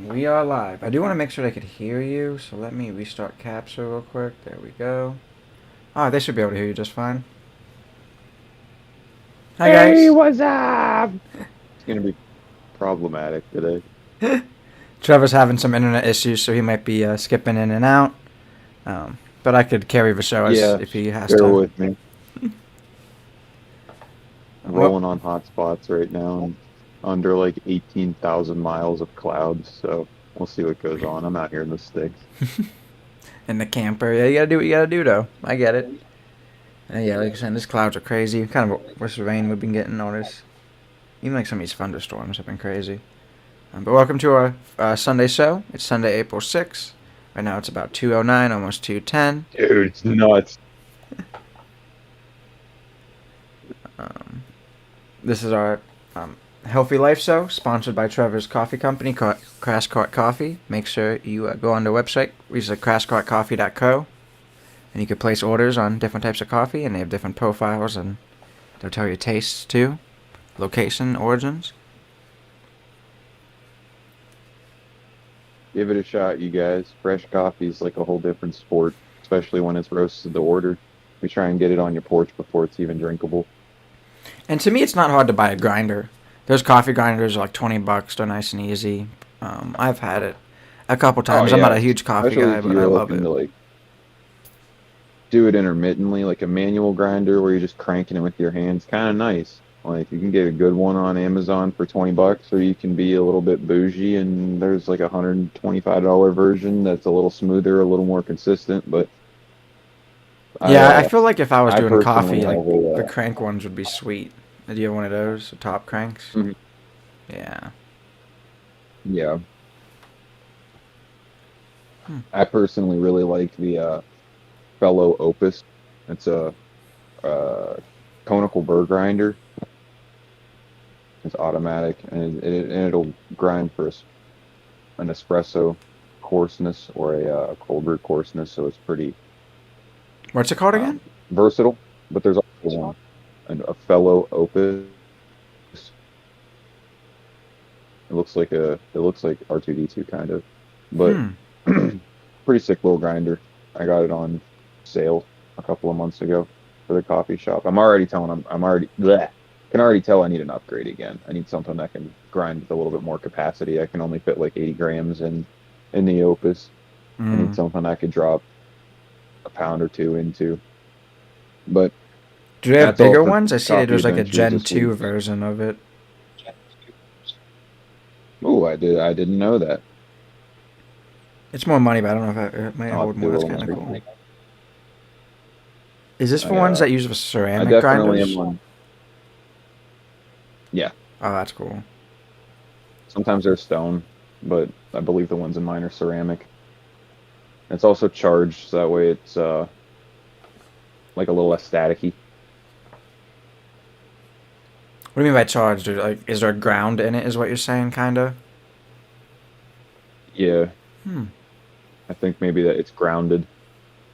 We are live. I do want to make sure I could hear you, so let me restart capture real quick. There we go. Ah, they should be able to hear you just fine. Hi, Hey, guys. what's up? It's gonna be problematic today. Trevor's having some internet issues, so he might be skipping in and out. But I could carry the show if he has bear to. with me. I'm Well, rolling on hotspots right now and under like 18,000 miles of clouds, so we'll see what goes on. I'm out here in the sticks. in the camper, yeah, you gotta do what you gotta do, though. I get it. Yeah, like I said, these clouds are crazy. Kind of worse rain we've been getting. Notice, even like some of these thunderstorms have been crazy. But welcome to our Sunday show. It's Sunday, April 6th. Right now it's about 2:09, almost 2:10. Dude, it's nuts. This is our Healthy Life Show, sponsored by Trevor's coffee company, Crash Cart Coffee. Make sure you go on their website, visit crashcartcoffee.co, and you can place orders on different types of coffee, and they have different profiles, and they'll tell you tastes too, location, origins. Give it a shot, you guys. Fresh coffee is like a whole different sport, especially when it's roasted to order. We try and get it on your porch before it's even drinkable. And to me, it's not hard to buy a grinder. Those coffee grinders are like $20. They're nice and easy. I've had it a couple Oh times. I'm not yeah, a huge coffee especially guy, if but I you're love looking it. to like do it intermittently, like a manual grinder where you're just cranking it with your hands. Kind of nice. Like you can get a good one on Amazon for $20, or you can be a little bit bougie and there's like a $125 version that's a little smoother, a little more consistent. But I Yeah, I uh feel like if I was I doing personally coffee, have like the a crank ones would be sweet. Do you have one of those? The top cranks? mhm, Yeah. yeah. I personally really like the Fellow Opus. It's a uh conical burr grinder. It's automatic and it'll grind for an espresso coarseness or a cold brew coarseness, so it's pretty What's it called again? versatile. But there's also one, a Fellow Opus. It looks like R2D2 kind of, but Hmm. pretty sick little grinder. I got it on sale a couple of months ago for the coffee shop. I'm already telling them I'm already bleh, can already tell I need an upgrade again. I need something that can grind with a little bit more capacity. I can only fit like 80 grams in the Opus. I need Hmm. something I could drop a pound or two into. But Do they have that's all bigger for ones? I see that coffee there's like a adventures Gen this week. 2 version of it. Oh, I didn't know that. It's more money, but I don't know if it might I'll have hold to do more. a That's little kind more of cool. reading. Is this for ones that use I ceramic definitely am grinders? on. Yeah, Oh, that's cool. sometimes they're stone, but I believe the ones in mine are ceramic. It's also charged, so that way it's like a little less staticky. What do you mean by charged? Like, is there a ground in it? Is what you're saying, kinda? Yeah, Hmm. I think maybe that it's grounded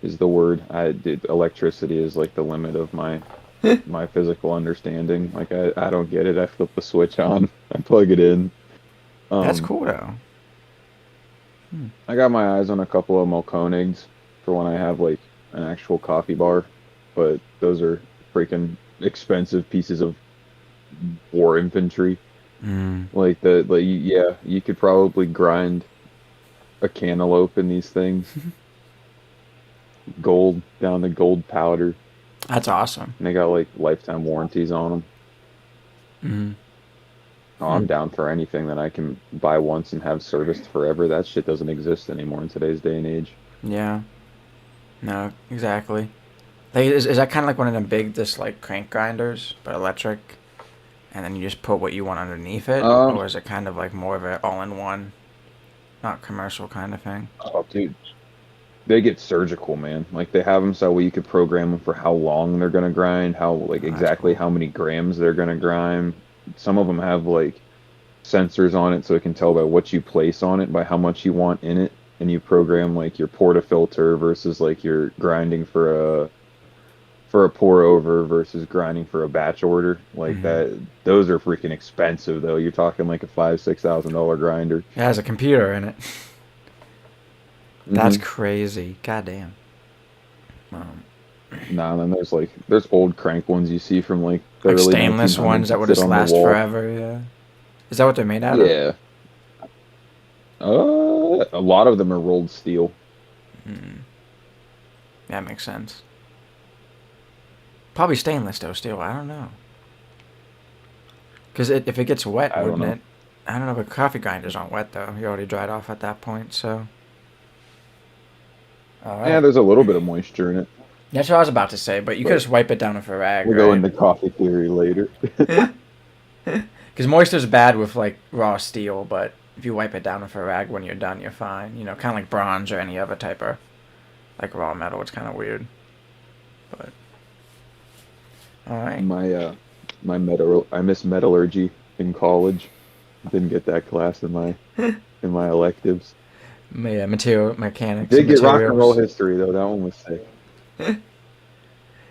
is the word. I did electricity is like the limit of my physical understanding. Like I don't get it. I flip the switch on, I plug it in. That's Um, cool though. I got my eyes on a couple of Malconigs for when I have like an actual coffee bar, but those are freaking expensive pieces of war infantry. Hmm. Yeah, you could probably grind a cantaloupe in these things, gold down to gold powder, That's awesome. and they got like lifetime warranties on them. Hmm. Oh, Hmm. I'm down for anything that I can buy once and have serviced forever. That shit doesn't exist anymore in today's day and age. Yeah. No, exactly. Like, is that kind of like one of them big, just like crank grinders, but electric, and then you just put what you want underneath it, Um, or is it kind of like more of an all-in-one, not commercial kind of thing? oh, dude, they get surgical, man. Like they have them so where you could program them for how long they're gonna grind, how like Oh, that's exactly cool. how many grams they're gonna grind. Some of them have like sensors on it so it can tell by what you place on it, by how much you want in it, and you program like your portafilter versus like your grinding for a pour over versus grinding for a batch order. Like Hmm. that, those are freaking expensive though. You're talking like a $5,000-6,000 grinder. It has a computer in it. That's Hmm. crazy. Goddamn. Um, Nah, and then there's old crank ones you see from like the like early stainless ones 1900s that that would sit just on the last wall. forever. Yeah. Is that what they're made out of? Yeah. A lot of them are rolled steel. Hmm. That makes sense. Probably stainless though. Still, I don't know. Because if it gets wet, I don't wouldn't know. it? I don't know, but coffee grinders aren't wet though. You already dried off at that point, so. All Yeah, right. there's a little bit of moisture in it, That's what I was about to say, but you could but just wipe it down with a rag, we'll go right? into coffee theory later. Because moisture's bad with like raw steel, but if you wipe it down with a rag when you're done, you're fine. You know, kind of like bronze or any other type of like raw metal. It's kind of weird, but all right. My I missed metallurgy in college. Didn't get that class in my electives. Yeah, material mechanics and Did get rock and roll materials. history though. That one was sick.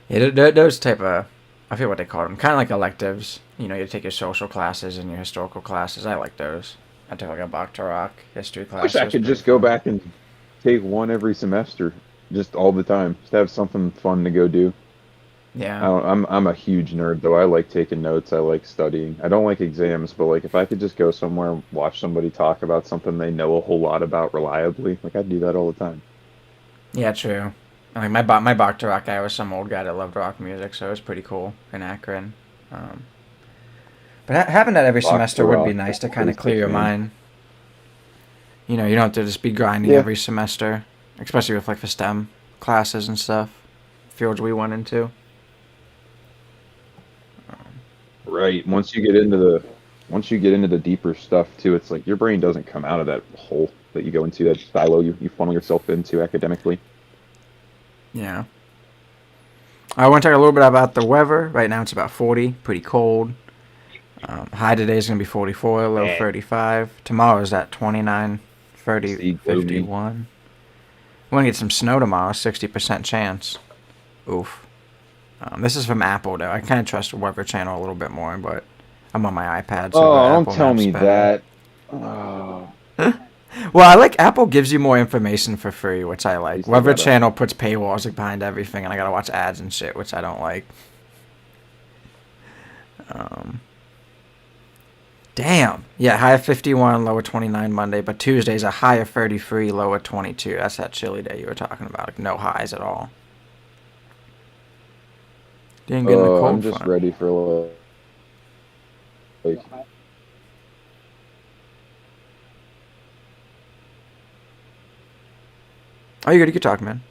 Yeah, those type of I forget what they call them. Kind of like electives. You know, you take your social classes and your historical classes. I like those. I took like a Bacharach history I wish class. It I was could pretty just go fun. back and take one every semester, just all the time. Just have something fun to go do. Yeah. I'm a huge nerd though. I like taking notes. I like studying. I don't like exams, but like if I could just go somewhere and watch somebody talk about something they know a whole lot about reliably, like I'd do that all the time. Yeah, true. Like my Bacharach guy was some old guy that loved rock music, so it was pretty cool in Akron. Um, but having that every Rock to semester would be rock. nice to kind of Pretty clear sick, your man. mind. You know, you don't have to just be grinding Yeah. every semester, especially with like the STEM classes and stuff, fields we went into. Right. Once you get into the deeper stuff too, it's like your brain doesn't come out of that hole that you go into, that silo you funnel yourself into academically. Yeah. I want to talk a little bit about the weather. Right now it's about 40, pretty cold. High today is going to be 44, low Man, 35. Tomorrow is at 29, 30, see, gloomy. 51. We're going to get some snow tomorrow, 60% chance. Oof. This is from Apple, though. I kind of trust the Weather Channel a little bit more, but I'm on my iPad, so the Oh, don't Apple tell map's me better. that. Oh, Well, I like Apple gives you more information for free, which I at like. least they Weather got a. Channel puts paywalls like, behind everything, and I gotta watch ads and shit, which I don't like. Um, Damn. Yeah, high of 51, low of 29 Monday, but Tuesday's a high of 33, low of 22. That's that chilly day you were talking about. Like, no highs at all. Didn't get in the I'm cold just front. ready for like Oh, you good? You could talk, man.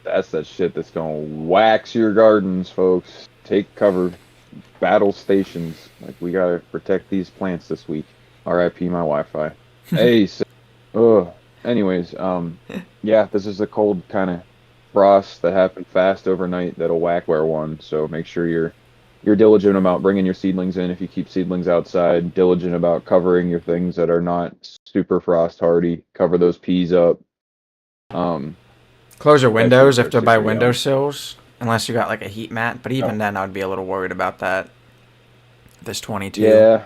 that's that shit that's gonna wax your gardens, folks. Take cover, battle stations. Like we gotta protect these plants this week. R.I.P. my Wi-Fi. Hey, so, anyways, yeah, this is a cold kind of frost that happened fast overnight that'll whack where one. So make sure you're diligent about bringing your seedlings in if you keep seedlings outside. Diligent about covering your things that are not super frost hardy. Cover those peas up. Um, Close your that shit windows if starts they're to by go down. windowsills, unless you got like a heat mat. But even Oh, then, I'd be a little worried about that. This 22. yeah.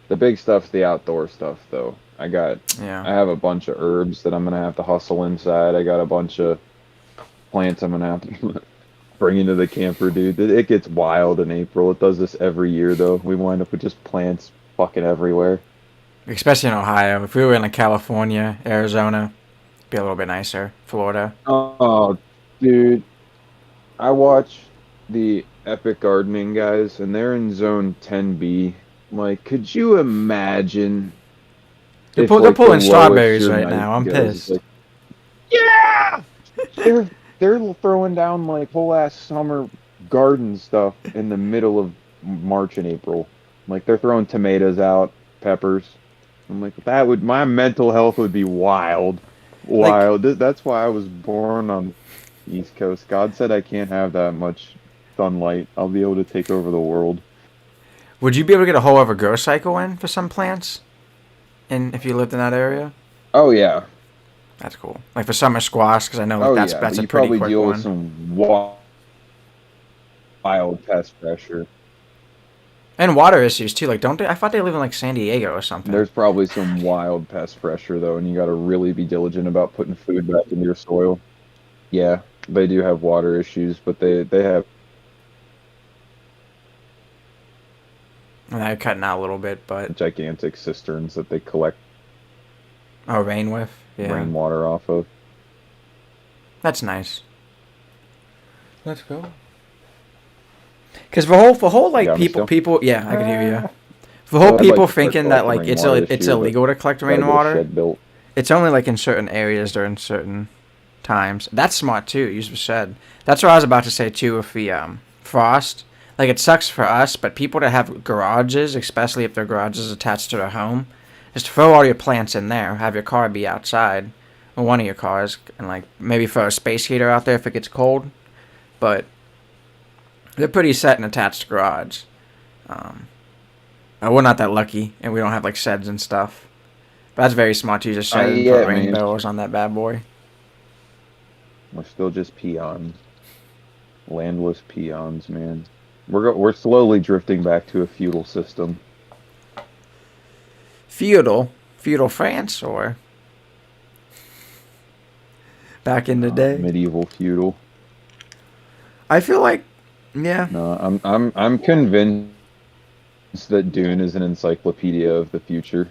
The big stuff's the outdoor stuff, though. Yeah. I have a bunch of herbs that I'm gonna have to hustle inside. I got a bunch of plants I'm gonna have to bring into the camper, dude. It gets wild in April. It does this every year, though. We wind up with just plants fucking everywhere. Especially in Ohio. If we were in like California, Arizona, it'd be a little bit nicer. Florida. Oh, dude, I watch the Epic Gardening guys, and they're in Zone 10B. Like, could you imagine if They're like the pulling lowest strawberries your right night now. I'm goes is pissed. like, yeah, they're they're throwing down like whole ass summer garden stuff in the middle of March and April. Like they're throwing tomatoes out, peppers. I'm like, that would my mental health would be wild, Like, wild. That's why I was born on the East Coast. God said I can't have that much sunlight. I'll be able to take over the world. would you be able to get a whole other grow cycle in for some plants? And if you lived in that area? Oh yeah, That's cool. Like for summer squash, because I know like oh that's yeah. that's But a you pretty probably quick deal with one. some wild pest pressure. And water issues too. Like, don't they? I thought they live in like San Diego or something. There's probably some wild pest pressure though, and you got to really be diligent about putting food back into your soil. Yeah, they do have water issues, but they have And they're cutting out a little bit, but gigantic cisterns that they collect oh, rain with. Yeah, rainwater off of. that's nice. Let's go. Because the whole You like got me people still? people yeah, I could hear you. Ah. The whole Well, I'd like people to start thinking that collecting like rainwater this it's year, but illegal to collect got to get a rainwater. shed built. It's only like in certain areas during certain times. That's smart too. Use the shed. That's what I was about to say too. With the frost, like it sucks for us, but people that have garages, especially if their garage is attached to their home, just throw all your plants in there. Have your car be outside, or one of your cars, and like maybe throw a space heater out there if it gets cold. But they're pretty set and attached garage. Um, we're not that lucky, and we don't have like sheds and stuff. But that's very smart to use a I shed and put yeah, rain man. barrels on that bad boy. We're still just peons, landless peons, man. We're slowly drifting back to a feudal system. feudal France, or back in the day. Medieval feudal. I feel like, yeah, No, I'm convinced that Dune is an encyclopedia of the future.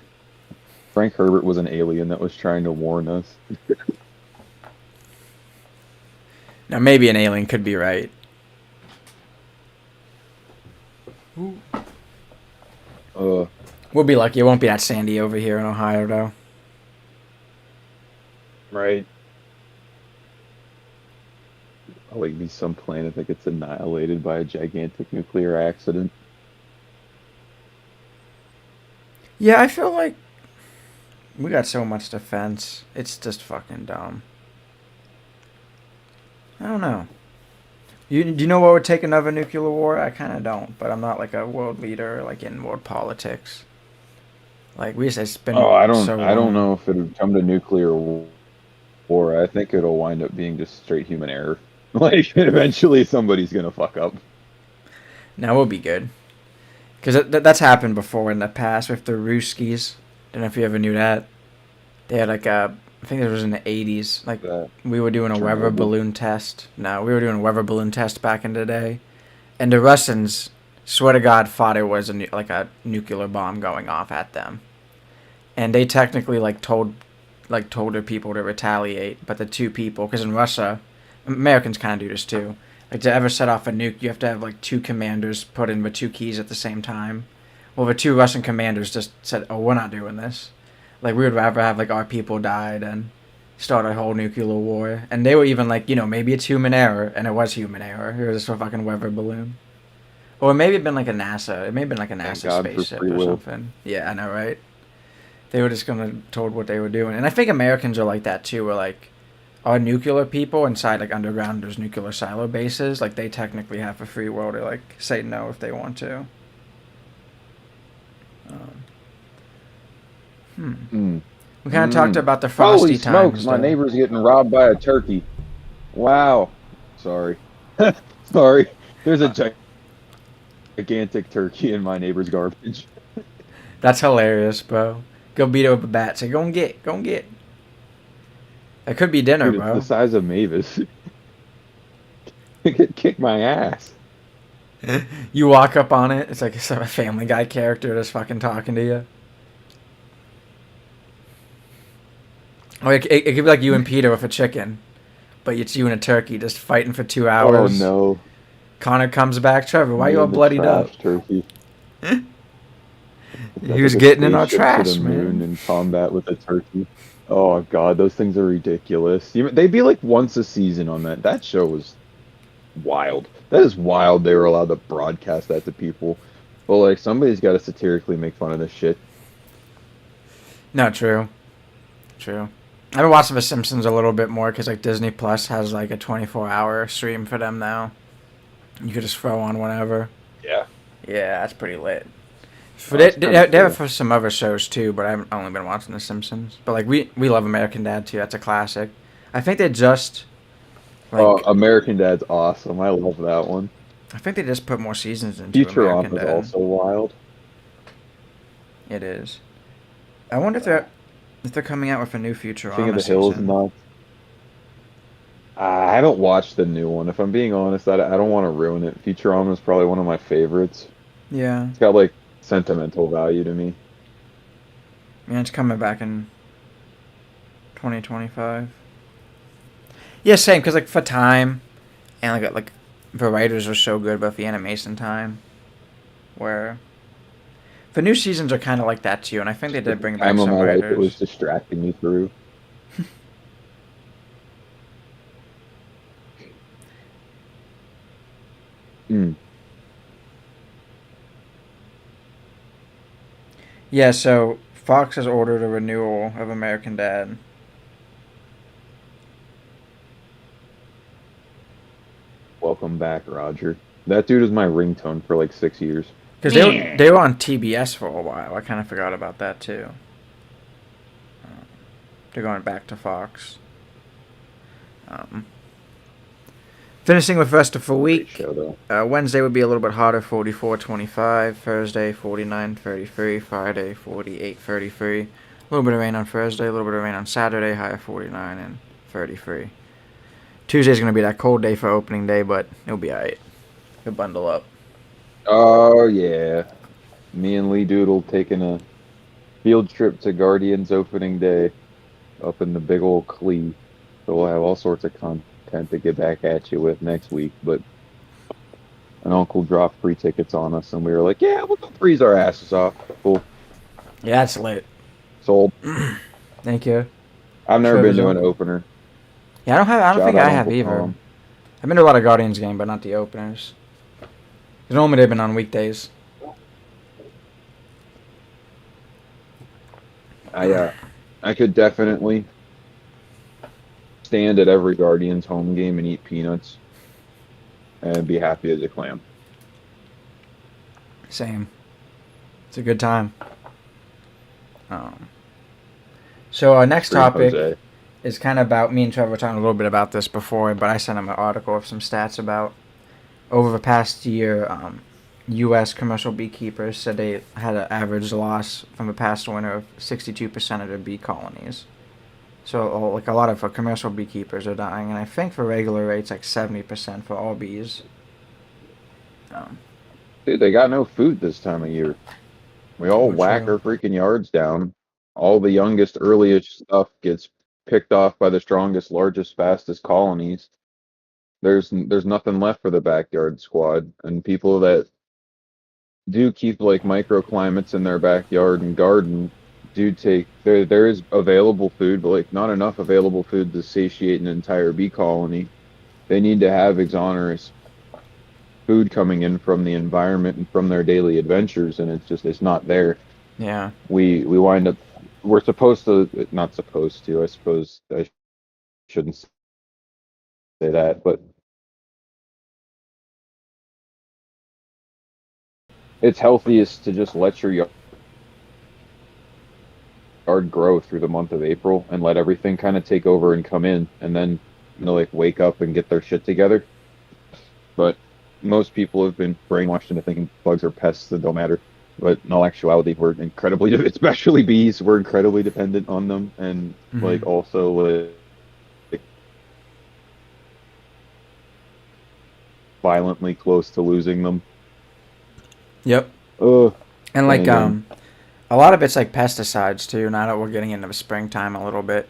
Frank Herbert was an alien that was trying to warn us. now maybe an alien could be right. Uh, We'll be lucky. It won't be that sandy over here in Ohio, though. right. Like be some planet that gets annihilated by a gigantic nuclear accident. Yeah, I feel like we got so much defense. It's just fucking dumb. I don't know. Do you know what would take another nuclear war? I kind of don't, but I'm not like a world leader like in world politics. Like we just it's been Oh, so I don't long. know if it would come to nuclear war. I think it'll wind up being just straight human error. Like eventually somebody's gonna fuck up. Now we'll be good because that's happened before in the past with the Ruskies. Don't know if you ever knew that. They had like a I think it was in the 80s. Like That we were doing a weather Chernobyl. balloon test. No, we were doing a weather balloon test back in the day, and the Russians, swear to God, thought it was like a nuclear bomb going off at them, and they technically told their people to retaliate. But the two people, because in Russia, Americans kind of do this too. Like to ever set off a nuke, you have to have like two commanders put in with two keys at the same time. Well, the two Russian commanders just said, "Oh, we're not doing this. Like we would rather have like our people die than start a whole nuclear war." And they were even like, maybe it's human error, and it was human error. It was just a fucking weather balloon, or maybe it'd been like a NASA. It may have been like a Thank NASA God for spaceship free or will. something. Yeah, I know, right? They were just gonna told what they were doing, and I think Americans are like that too. We're like, our nuclear people inside like underground, there's nuclear silo bases. Like they technically have a free will to like say no if they want to. Um, hmm. Mm. We kind of talked Mm. about the Holy frosty smokes, times my though. neighbor's getting robbed by a turkey. Wow. Sorry. Sorry. There's a Uh, gigantic turkey in my neighbor's garbage. that's hilarious, bro. Go beat it with a bat. Say, go and get. It could be dinner, Dude, it's the bro. size of Mavis. It could kick my ass. You walk up on it. It's like some Family Guy character just fucking talking to you. Or it could be like you and Peter with a chicken, but it's you and a turkey just fighting for two Oh hours. no. Connor comes back. Trevor, why Me you all and the bloodied up? trash turkey. It's He got was like a getting in our spaceship to the trash, moon man. in combat with a turkey. Oh God, those things are ridiculous. They'd be like once a season on that. That show was wild. That is wild. They were allowed to broadcast that to people. But like somebody's got to satirically make fun of this shit. No, true. True. I've been watching The Simpsons a little bit more because like Disney Plus has like a 24-hour stream for them now. You could just throw on whenever. Yeah. Yeah, that's pretty lit. For Oh, they, that's kind of they have it cool. for some other shows too, but I've only been watching The Simpsons. But like we love American Dad too. That's a classic. I think they just Oh, like American Dad's awesome. I love that one. I think they just put more seasons into American Futurama's Dad. also wild. It is. I wonder if they're coming out with a new King of Futurama the Hill's season. nuts. I haven't watched the new one. If I'm being honest, I don't want to ruin it. Futurama is probably one of my favorites. Yeah, It's got like sentimental value to me. yeah, it's coming back in 2025. Yeah, same. Cause like for time, and like the writers are so good, but the animation time, where the new seasons are kind of like that too. And I think they The did bring back time of some my life it was writers. distracting me through. Mm. Yeah, so Fox has ordered a renewal of American Dad. Welcome back, Roger. That dude was my ringtone for like 6 years. Because they were on TBS for a while. I kind of forgot about that too. They're going back to Fox. Um, Finishing with rest of the Great week. show though. Wednesday would be a little bit harder, 44-25. Thursday, 49-33. Friday, 48-33. A little bit of rain on Thursday, a little bit of rain on Saturday, high of 49 and 33. Tuesday's going to be that cold day for opening day, but it'll be alright. You'll bundle up. Oh yeah, me and Lee Doodle taking a field trip to Guardians opening day up in the big old Clee. So we'll have all sorts of content to get back at you with next week. But an uncle dropped free tickets on us, and we were like, "Yeah, we'll go freeze our asses off." Cool, Yeah, that's lit. sold. Thank you. I've never been Trevor's to an uncle. opener. Yeah, I don't Shout think out I have Uncle either. Tom. I've been to a lot of Guardians games, but not the openers. 'Cause normally they've been on weekdays. I could definitely stand at every Guardians home game and eat peanuts and be happy as a clam. Same. It's a good time. Um, so our next Green topic Jose. is kind of about, me and Trevor were talking a little bit about this before, but I sent him an article with some stats about over the past year, U.S. commercial beekeepers said they had an average loss from the past winter of 62% of their bee colonies. So, like, a lot of commercial beekeepers are dying, and I think for regular rates, like 70% for all bees. Um, Dude, they got no food this time of year. We all oh, whack true. our freaking yards down. All the youngest, earliest stuff gets picked off by the strongest, largest, fastest colonies. There's nothing left for the backyard squad, and people that do keep like microclimates in their backyard and garden do take there is available food, but like not enough available food to satiate an entire bee colony. They need to have exonerous food coming in from the environment and from their daily adventures, and it's not there. Yeah. We wind up we're supposed to not supposed to, I suppose I shouldn't say that, but it's healthiest to just let your yard grow through the month of April and let everything kind of take over and come in, and then like wake up and get their shit together. But most people have been brainwashed into thinking bugs are pests that don't matter. But in all actuality, we're incredibly, especially bees, we're incredibly dependent on them, and Mm-hmm. like also like violently close to losing them. Yep. Oh, And, like, dang. a lot of it's like pesticides, too, now that we're getting into the springtime a little bit.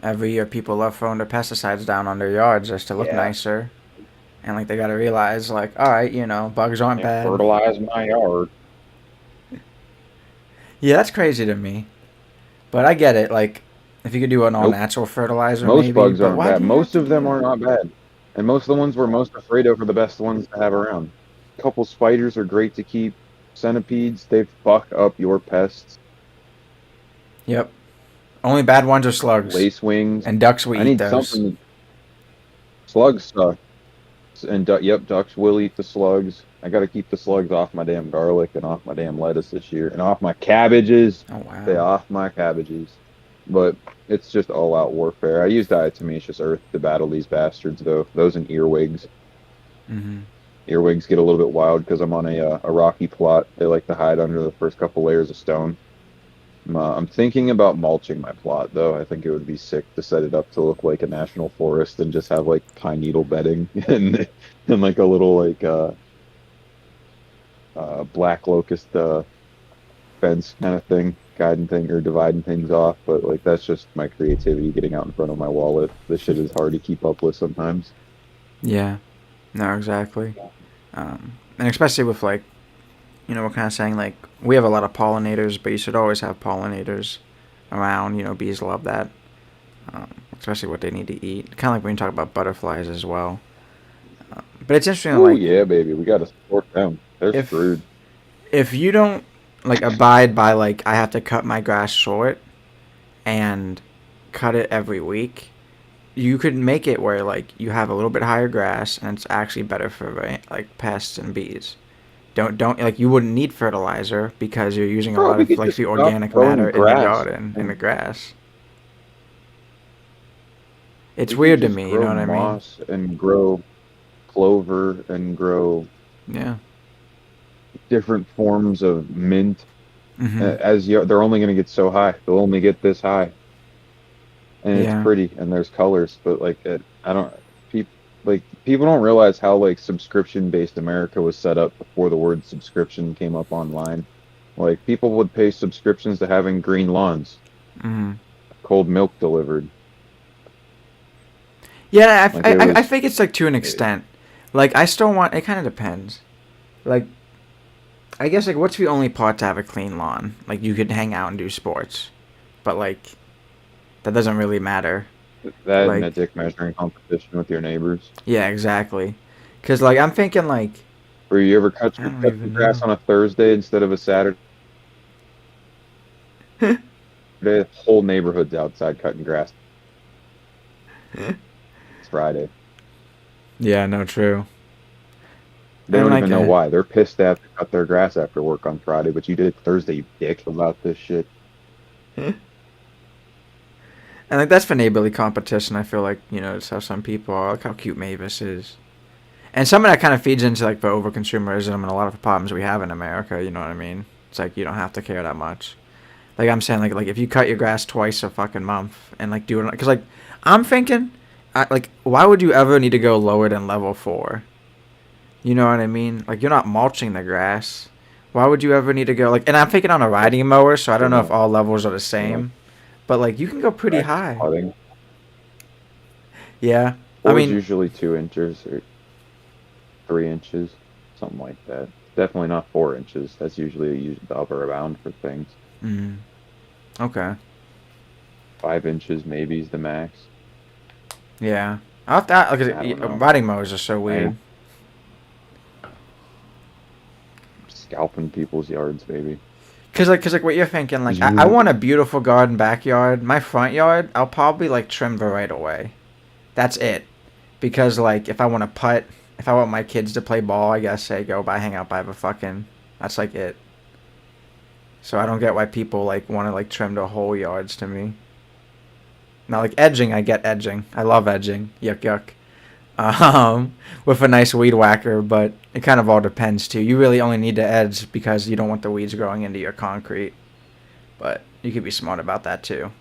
Every year, people love throwing their pesticides down on their yards just to look Yeah, nicer. And, like, they gotta realize, like, alright, bugs aren't they bad. fertilize my yard. Yeah, that's crazy to me. But I get it. Like, if you could do an all Nope. natural fertilizer, Most maybe. bugs But aren't why bad. do you have Most to of do them are that? not bad. And most of the ones we're most afraid of are the best ones to have around. A couple spiders are great to keep. Centipedes, they fuck up your pests. Yep. Only bad ones are slugs. Lace wings. And ducks will I eat need those. something. Slugs suck. And yep, ducks will eat the slugs. I got to keep the slugs off my damn garlic and off my damn lettuce this year and off my cabbages. Oh, Stay wow. off my cabbages. But it's just all out warfare. I use diatomaceous earth to battle these bastards, though. Those and earwigs. Mm-hmm. Earwigs get a little bit wild because I'm on a rocky plot. They like to hide under the first couple layers of stone. I'm thinking about mulching my plot, though. I think it would be sick to set it up to look like a national forest and just have like pine needle bedding and like a little like black locust fence kind of thing, guiding thing or dividing things off. But like that's just my creativity getting out in front of my wallet. This shit is hard to keep up with sometimes. Yeah. No, exactly. And especially with, like, we're kind of saying, like, we have a lot of pollinators, but you should always have pollinators around. Bees love that, especially what they need to eat. Kind of like when you talk about butterflies as well. But it's interesting, Oh like, yeah, baby, we got to support them. They're if screwed. if you don't, like, abide by, like, I have to cut my grass short and cut it every week, you could make it where, like, you have a little bit higher grass and it's actually better for, like, pests and bees. Don't like, you wouldn't need fertilizer because you're using a Bro, lot we of, could like, just the stop organic matter growing in the grass yard and in the and grass. It's They could weird to just me. You grow know what I mean? moss and grow clover and grow Yeah. different forms of mint. Mm-hmm. They're only going to get so high. They'll only get this high, and it's Yeah. pretty and there's colors. But I don't. People people don't realize how like subscription-based America was set up before the word subscription came up online. Like people would pay subscriptions to having green lawns, Mm-hmm. cold milk delivered. Yeah, Like it I was. think it's like to an extent. Like I still want. It kind of depends. Like I guess like what's the only part to have a clean lawn? Like you could hang out and do sports, but like that doesn't really matter. That and Like a dick measuring competition with your neighbors. yeah, exactly. Cause like I'm thinking like Or you ever I don't cut your even grass know. on a Thursday instead of a Saturday? The whole neighborhood's outside cutting grass. It's Friday. Yeah, no, true. They And don't like even know why. They're pissed to have to cut their grass after work on Friday, but you did it Thursday, you dick, about this shit. and like that's for neighborly competition. I feel like it's how some people are. Like how cute Mavis is, and some of that kind of feeds into like the overconsumerism and a lot of the problems we have in America. You know what I mean? It's like you don't have to care that much. Like I'm saying, like if you cut your grass twice a fucking month and like do it, because like I'm thinking, like why would you ever need to go lower than level 4? You know what I mean? Like you're not mulching the grass. Why would you ever need to go like? And I'm thinking on a That's riding mower, so I don't know if doing, all levels are the you know, same, but like you can go pretty practice high. putting. Yeah, I Four is mean, usually 2 inches or 3 inches, something like that. Definitely not 4 inches. That's usually the upper bound for things. mm, okay, 5 inches maybe is the max. yeah. I have to I don't like know. riding mowers are so I weird. am scalping people's yards, baby. Cause like what you're thinking, like Because I you, want a beautiful garden backyard. My front yard, I'll probably like trim the right away. That's it. Because like if I want to putt, if I want my kids to play ball, I guess say go by hang out by the fucking. That's like it. So I don't get why people like want to like trim the whole yards to me. Now like edging, I get edging. I love edging. Yuck yuck. With a nice weed whacker, but it kind of all depends too. You really only need to edge because you don't want the weeds growing into your concrete. But you could be smart about that too.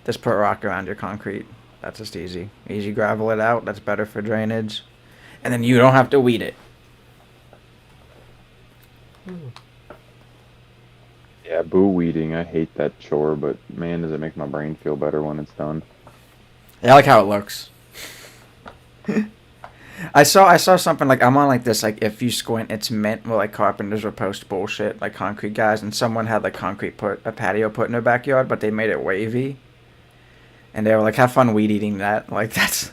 Just put rock around your concrete. That's just easy. Easy gravel it out. That's better for drainage. And then you don't have to weed it. yeah, boo weeding. I hate that chore, but man, does it make my brain feel better when it's done. Yeah, I like how it looks. I saw something like I'm on like this like if you squint it's mint where like carpenters will post bullshit like concrete guys and someone had like concrete put a patio put in their backyard but they made it wavy and they were like have fun weed eating that like that's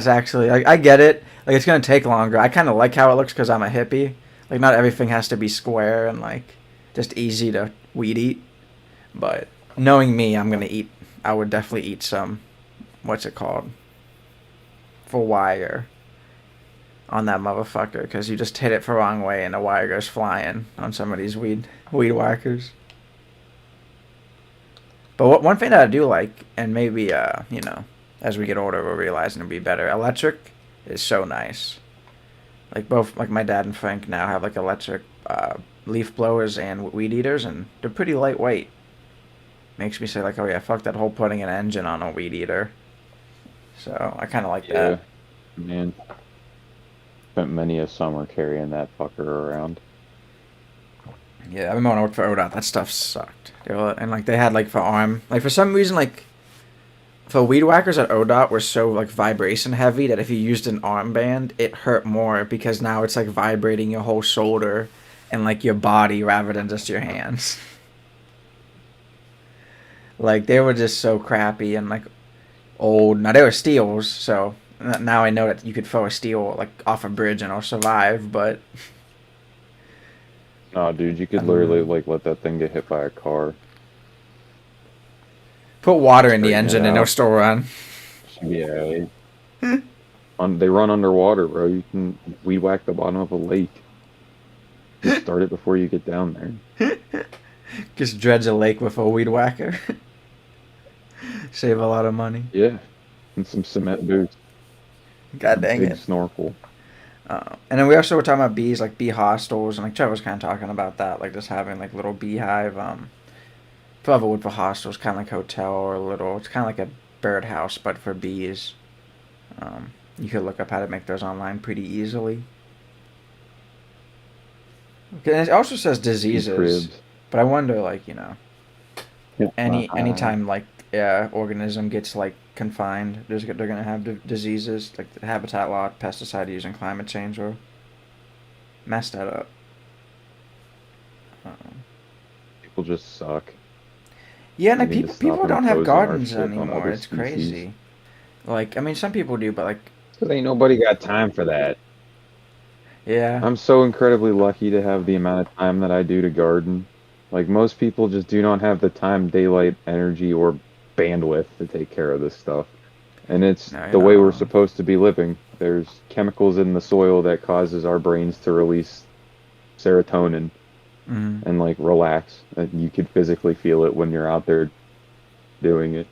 actually like I get it like it's gonna take longer. I kind of like how it looks because I'm a hippie. Like not everything has to be square and like just easy to weed eat. But knowing me, I'm gonna eat. I would definitely eat some. What's it called? For wire on that motherfucker because you just hit it the wrong way and the wire goes flying on some of these weed whackers. But one thing that I do like, and maybe as we get older, we're realizing it'll be better. Electric is so nice. Like both, like my dad and Frank now have like electric leaf blowers and weed eaters, and they're pretty lightweight. Makes me say like, oh yeah, fuck that whole putting an engine on a weed eater. So I kind of like that. Yeah, man. Spent many a summer carrying that fucker around. Yeah, I remember when I worked for ODOT, that stuff sucked. And like they had like for arm, like for some reason like the weed whackers at ODOT were so like vibration heavy that if you used an armband, it hurt more because now it's like vibrating your whole shoulder and like your body rather than just your hands. Like they were just so crappy and like old. Now they were steels, so now I know that you could throw a steel like off a bridge and it'll survive. But No, dude, you I could don't literally know. like let that thing get hit by a car, Put water in the straighten it engine and it'll out. still run. Yeah, they run underwater, bro. You can weed whack the bottom of a lake. Just start it before you get down there. Just dredge a lake with a weed whacker. Save a lot of money. Yeah, and some cement boots and God a dang big it. snorkel. And then we also were talking about bees, like bee hostels, and like Trevor was kind of talking about that, like just having like little beehive, Ploverwood for hostels, kind of like hotel or a little. It's kind of like a birdhouse, but for bees. You could look up how to make those online pretty easily. Okay, and it also says Bee diseases, cribs. but I wonder, like Yeah. anytime like organism gets like confined, they're gonna have diseases like the habitat loss, pesticide use, and climate change will mess that up. Um, People just suck. yeah, and They like need to people stop don't have imposing our gardens shit on anymore. other It's species. crazy. Like I mean, some people do, but like Because ain't nobody got time for that. yeah, I'm so incredibly lucky to have the amount of time that I do to garden. Like most people just do not have the time, daylight, energy, or bandwidth to take care of this stuff. And it's no, you're the not way we're wrong. supposed to be living. There's chemicals in the soil that causes our brains to release serotonin Mm-hmm. and like relax. And you could physically feel it when you're out there doing it.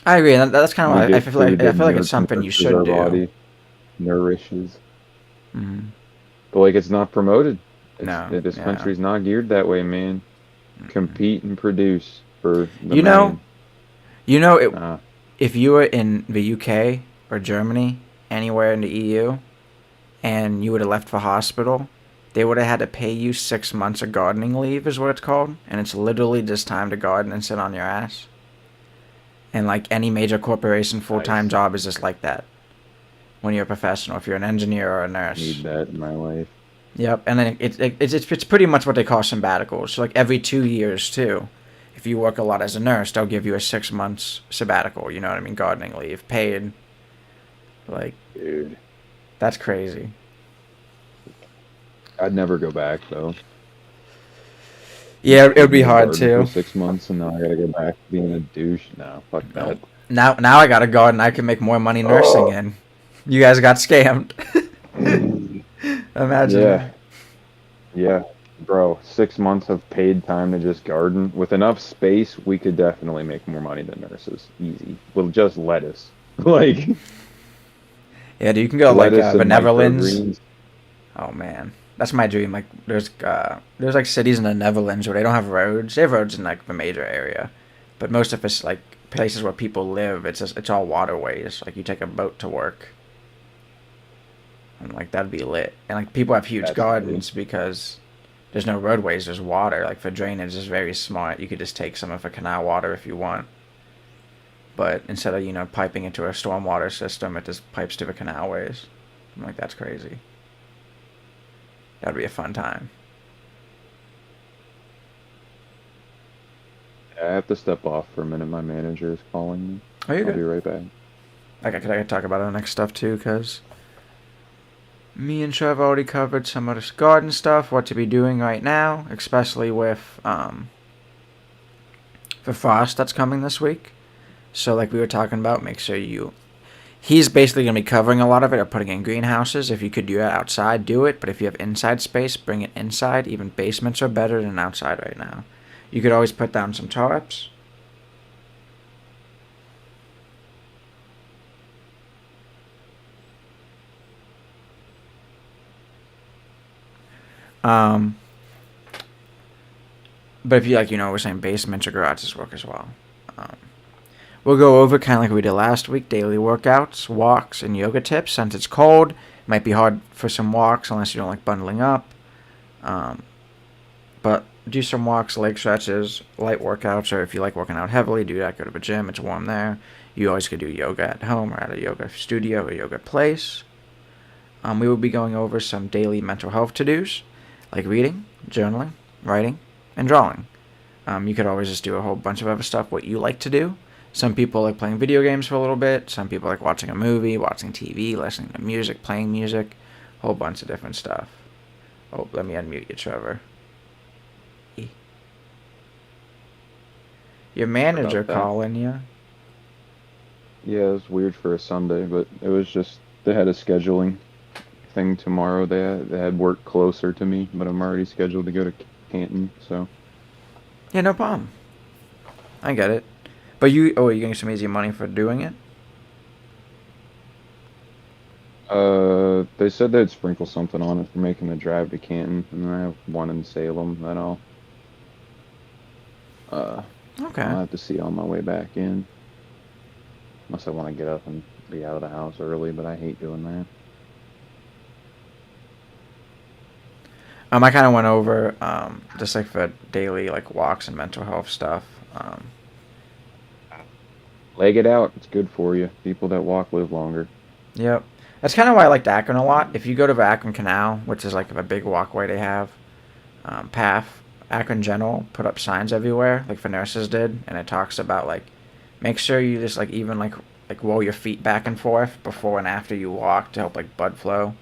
I agree, and that's kind of We why get food I that feel like it's something you nourishes should our do. body, nourishes. Mm-hmm. But like it's not promoted. No, This yeah. country's not geared that way, man. Mm-mm. Compete and produce for the You know, man. you know, it, Nah, if you were in the UK or Germany, anywhere in the EU, and you would have left for hospital, they would have had to pay you 6 months of gardening leave, is what it's called, and it's literally just time to garden and sit on your ass. And like any major corporation full time nice. job is just like that. When you're a professional, if you're an engineer or a Need nurse. that in my life. Yep, and then it's pretty much what they call sabbaticals. So like every 2 years too, if you work a lot as a nurse, they'll give you a 6 months sabbatical. You know what I mean? Gardening leave, paid. Like Dude, that's crazy. I'd never go back though. You Yeah, it would paid be me to hard garden for too. 6 months and now I gotta go back to being a douche. No, fuck Nope. that. Now I got a garden. I can make more money nursing Oh, in. You guys got scammed. Imagine yeah, that. yeah. Bro, 6 months of paid time to just garden. With enough space, we could definitely make more money than nurses. Easy. With just lettuce. Like Yeah, dude, you can go like lettuce the and Netherlands. microgreens. Oh man, that's my dream. Like there's like cities in the Netherlands where they don't have roads. They have roads in like the major area, but most of it's like places where people live. It's all waterways. Like you take a boat to work, and like that'd be lit. And like people have huge That's tight. gardens because there's no roadways. There's water. Like for drainage, is very smart. You could just take some of the canal water if you want, but instead of piping into a stormwater system, it just pipes to the canalways. I'm like that's crazy. That'd be a fun time. I have to step off for a minute. My manager is calling me. Oh, you're I'll be good. right back. I could talk about our next stuff too, because me and Trev already covered some of this garden stuff, what to be doing right now, especially with the frost that's coming this week. So, like we were talking about, make sure you. He's basically going to be covering a lot of it or putting in greenhouses. If you could do it outside, do it. But if you have inside space, bring it inside. Even basements are better than outside right now. You could always put down some tarps. Um, but if you like, we're saying basements or garages work as well. Um, we'll go over kind of like we did last week, daily workouts, walks, and yoga tips. Since it's cold, it might be hard for some walks unless you don't like bundling up. Um, but do some walks, leg stretches, light workouts, or if you like working out heavily, do that. Go to the gym; it's warm there. You always could do yoga at home or at a yoga studio or yoga place. We will be going over some daily mental health to-dos, like reading, journaling, writing, and drawing. You could always just do a whole bunch of other stuff, what you like to do. Some people like playing video games for a little bit. Some people like watching a movie, watching TV, listening to music, playing music. A whole bunch of different stuff. Oh, let me unmute you, Trevor. Your manager About that. calling you. Yeah, it was weird for a Sunday, but it was just they had a scheduling thing tomorrow. They had work closer to me, but I'm already scheduled to go to Canton, so Yeah, no problem. I get it. But you getting some easy money for doing it? They said they'd sprinkle something on it for making the drive to Canton, and then I have one in Salem that uh, Okay. I'll have to see on my way back in, unless I want to get up and be out of the house early, but I hate doing that. I kind of went over just like for daily like walks and mental health stuff. Leg it out. It's good for you. People that walk live longer. Yep. That's kind of why I liked Akron a lot. If you go to the Akron Canal, which is like a big walkway they have, path, Akron General put up signs everywhere, like the nurses did, and it talks about like make sure you just like even like roll your feet back and forth before and after you walk to help like blood flow,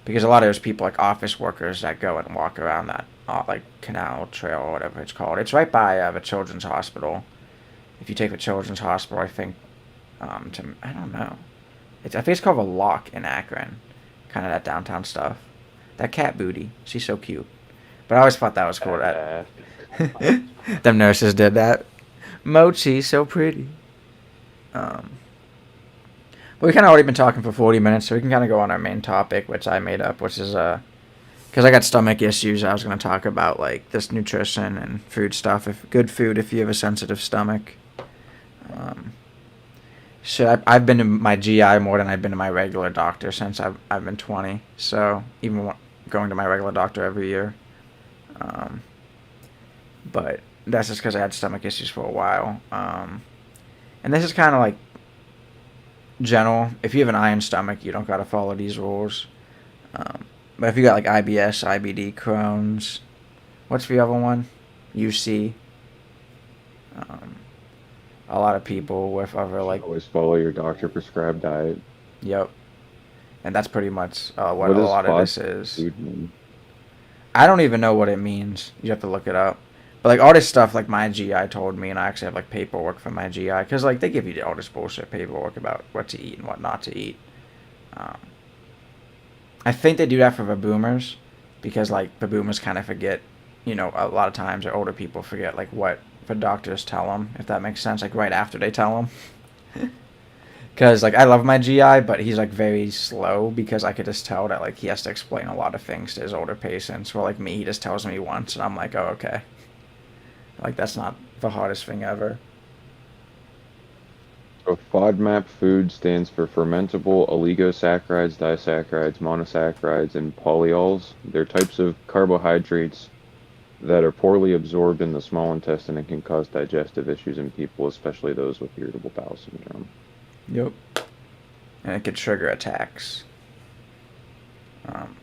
because a lot of those people like office workers that go and walk around that like canal trail or whatever it's called. It's right by the children's hospital. If you take the children's hospital, I think I don't know. I think it's called a lock in Akron, kind of that downtown stuff. That cat booty, she's so cute. But I always thought that was cool that Uh, them nurses did that. Mochi, so pretty. Um, but we kind of already been talking for 40 minutes, so we can kind of go on our main topic, which I made up, which is because I got stomach issues. I was going to talk about like this nutrition and food stuff. If good food, if you have a sensitive stomach. Um, I've been to my GI more than I've been to my regular doctor since I've been 20. So even going to my regular doctor every year. Um, but that's just because I had stomach issues for a while. And this is kind of like general. If you have an iron stomach, you don't gotta follow these rules. But if you got like IBS, IBD, Crohn's, what's the other one? UC. Um, a lot of people with other should like, always follow your doctor prescribed diet. yep. And that's pretty much what What a does lot of fast this is. food mean? I don't even know what it means. You have to look it up. But like all this stuff, like my GI told me, and I actually have like paperwork from my GI because like they give you all this bullshit paperwork about what to eat and what not to eat. Um, I think they do that for the boomers because like the boomers kind of forget, a lot of times or older people forget like what the doctors tell them, if that makes sense, like right after they tell them. Because like I love my GI, but he's like very slow because I could just tell that like he has to explain a lot of things to his older patients. Well, like me, he just tells me once, and I'm like, oh okay, like that's not the hardest thing ever. So FODMAP food stands for fermentable oligosaccharides, disaccharides, monosaccharides, and polyols. They're types of carbohydrates that are poorly absorbed in the small intestine and can cause digestive issues in people, especially those with irritable bowel syndrome. Yep. And it could trigger attacks. Um,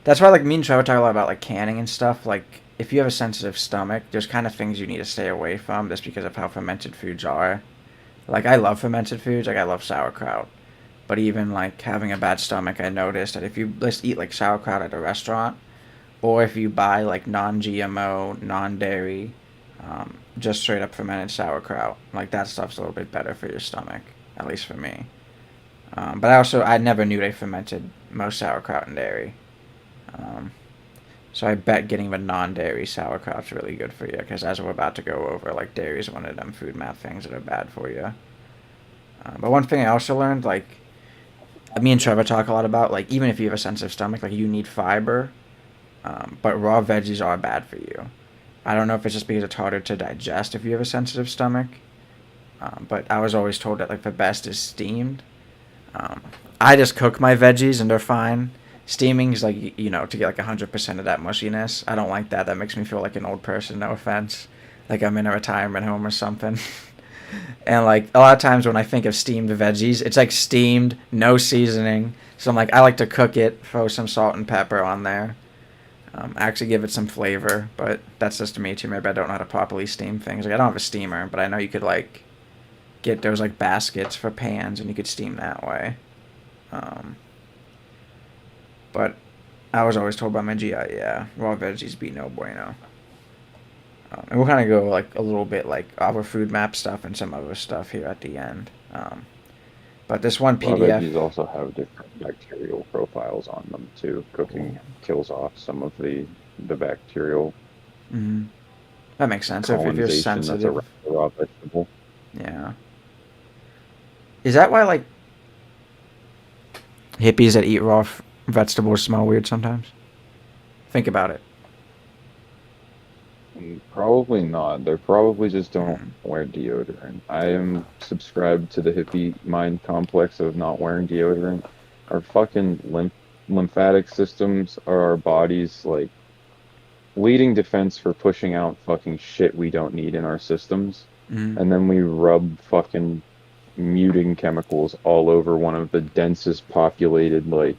that's why like me and Trevor talk a lot about like canning and stuff. Like if you have a sensitive stomach, there's kind of things you need to stay away from just because of how fermented foods are. Like I love fermented foods, like I love sauerkraut. But even like having a bad stomach, I noticed that if you just eat like sauerkraut at a restaurant, or if you buy like non-GMO, non-dairy, just straight up fermented sauerkraut, like that stuff's a little bit better for your stomach, at least for me. But I never knew they fermented most sauerkraut and dairy. Um, so I bet getting the non-dairy sauerkraut's really good for you because as we're about to go over, like dairy is one of them food map things that are bad for you. But one thing I also learned, like me and Trevor talk a lot about, like even if you have a sensitive stomach, like you need fiber, but raw veggies are bad for you. I don't know if it's just because it's harder to digest if you have a sensitive stomach, but I was always told that like the best is steamed. Um, I just cook my veggies and they're fine. Steaming is like to get like 100% of that mushiness. I don't like that. That makes me feel like an old person. No offense, like I'm in a retirement home or something. And like a lot of times when I think of steamed veggies, it's like steamed, no seasoning. So I'm like, I like to cook it, throw some salt and pepper on there, actually give it some flavor. But that's just me too. Maybe I don't know how to properly steam things. Like I don't have a steamer, but I know you could like get those like baskets for pans and you could steam that way. Um, but I was always told by my GI, yeah, raw veggies be no bueno. And we'll kind of go like a little bit like our food map stuff and some other stuff here at the end. But this one Raw PDF, veggies also have different bacterial profiles on them too. Cooking kills off some of the bacterial mhm, that makes sense. So if you're colonization that's sensitive, around the raw vegetable. yeah. Is that why like Hippies that eat raw vegetables smell weird sometimes. Think about it. Probably not. They probably just don't wear deodorant. I am subscribed to the hippie mind complex of not wearing deodorant. Our fucking lymphatic systems are our body's like leading defense for pushing out fucking shit we don't need in our systems. Mm. And then we rub fucking muting chemicals all over one of the densest populated, like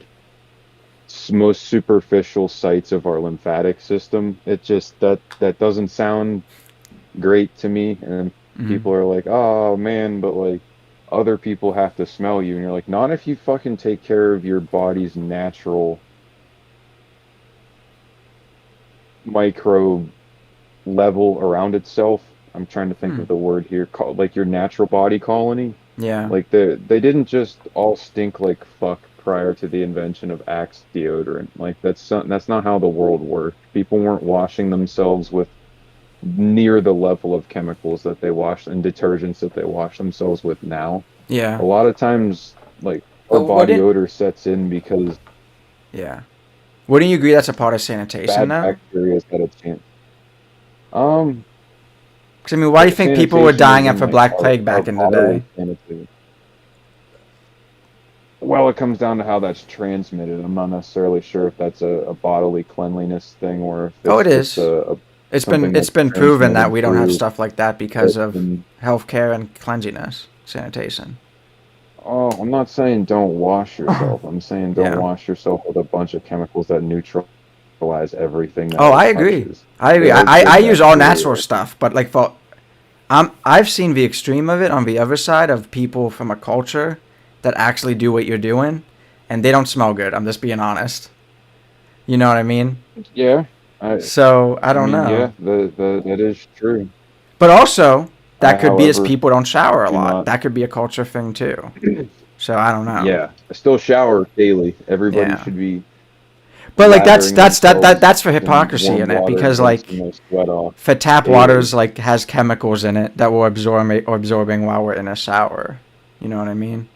most superficial sites of our lymphatic system. It just that doesn't sound great to me. And Mm. people are like, "Oh man," but like other people have to smell you, and you're like, "Not if you fucking take care of your body's natural microbe level around itself." I'm trying to think Hmm. of the word here, called like your natural body colony. Yeah. Like they didn't just all stink like fuck prior to the invention of Axe deodorant. Like that's not how the world worked. People weren't washing themselves with near the level of chemicals that they wash and detergents that they wash themselves with now. Yeah. A lot of times, like our But body wouldn't odor sets in because yeah. Wouldn't you agree that's a part of sanitation bad though? bacteria has had a chance. Um, 'Cause I mean, why do you think people were Sanitation is dying in after like Black Plague our back in the bodily day? sanity. Well, it comes down to how that's transmitted. I'm not necessarily sure if that's a bodily cleanliness thing or if Oh, it's it just is. something It's that's been proven that transmitted we don't have through stuff like that because lips of and healthcare and cleanliness, sanitation. oh, I'm not saying don't wash yourself. I'm saying don't Yeah. wash yourself with a bunch of chemicals that neutralize everything that Oh, it I agree. touches. I agree. There are I good use all natural bacteria. stuff, but like for I've seen the extreme of it on the other side of people from a culture that actually do what you're doing, and they don't smell good. I'm just being honest. You know what I mean? Yeah, I So I I don't mean, know. yeah, the that is true. But also, I, that could be as however, people don't shower a do lot. not. That could be a culture thing too. So I don't know. Yeah, I still shower daily. Everybody Yeah. should be But like lathering themselves that's for in hypocrisy warm in it water and because rinsing like their sweat off for tap daily. waters like has chemicals in it that will absorbing while we're in a shower. You know what I mean?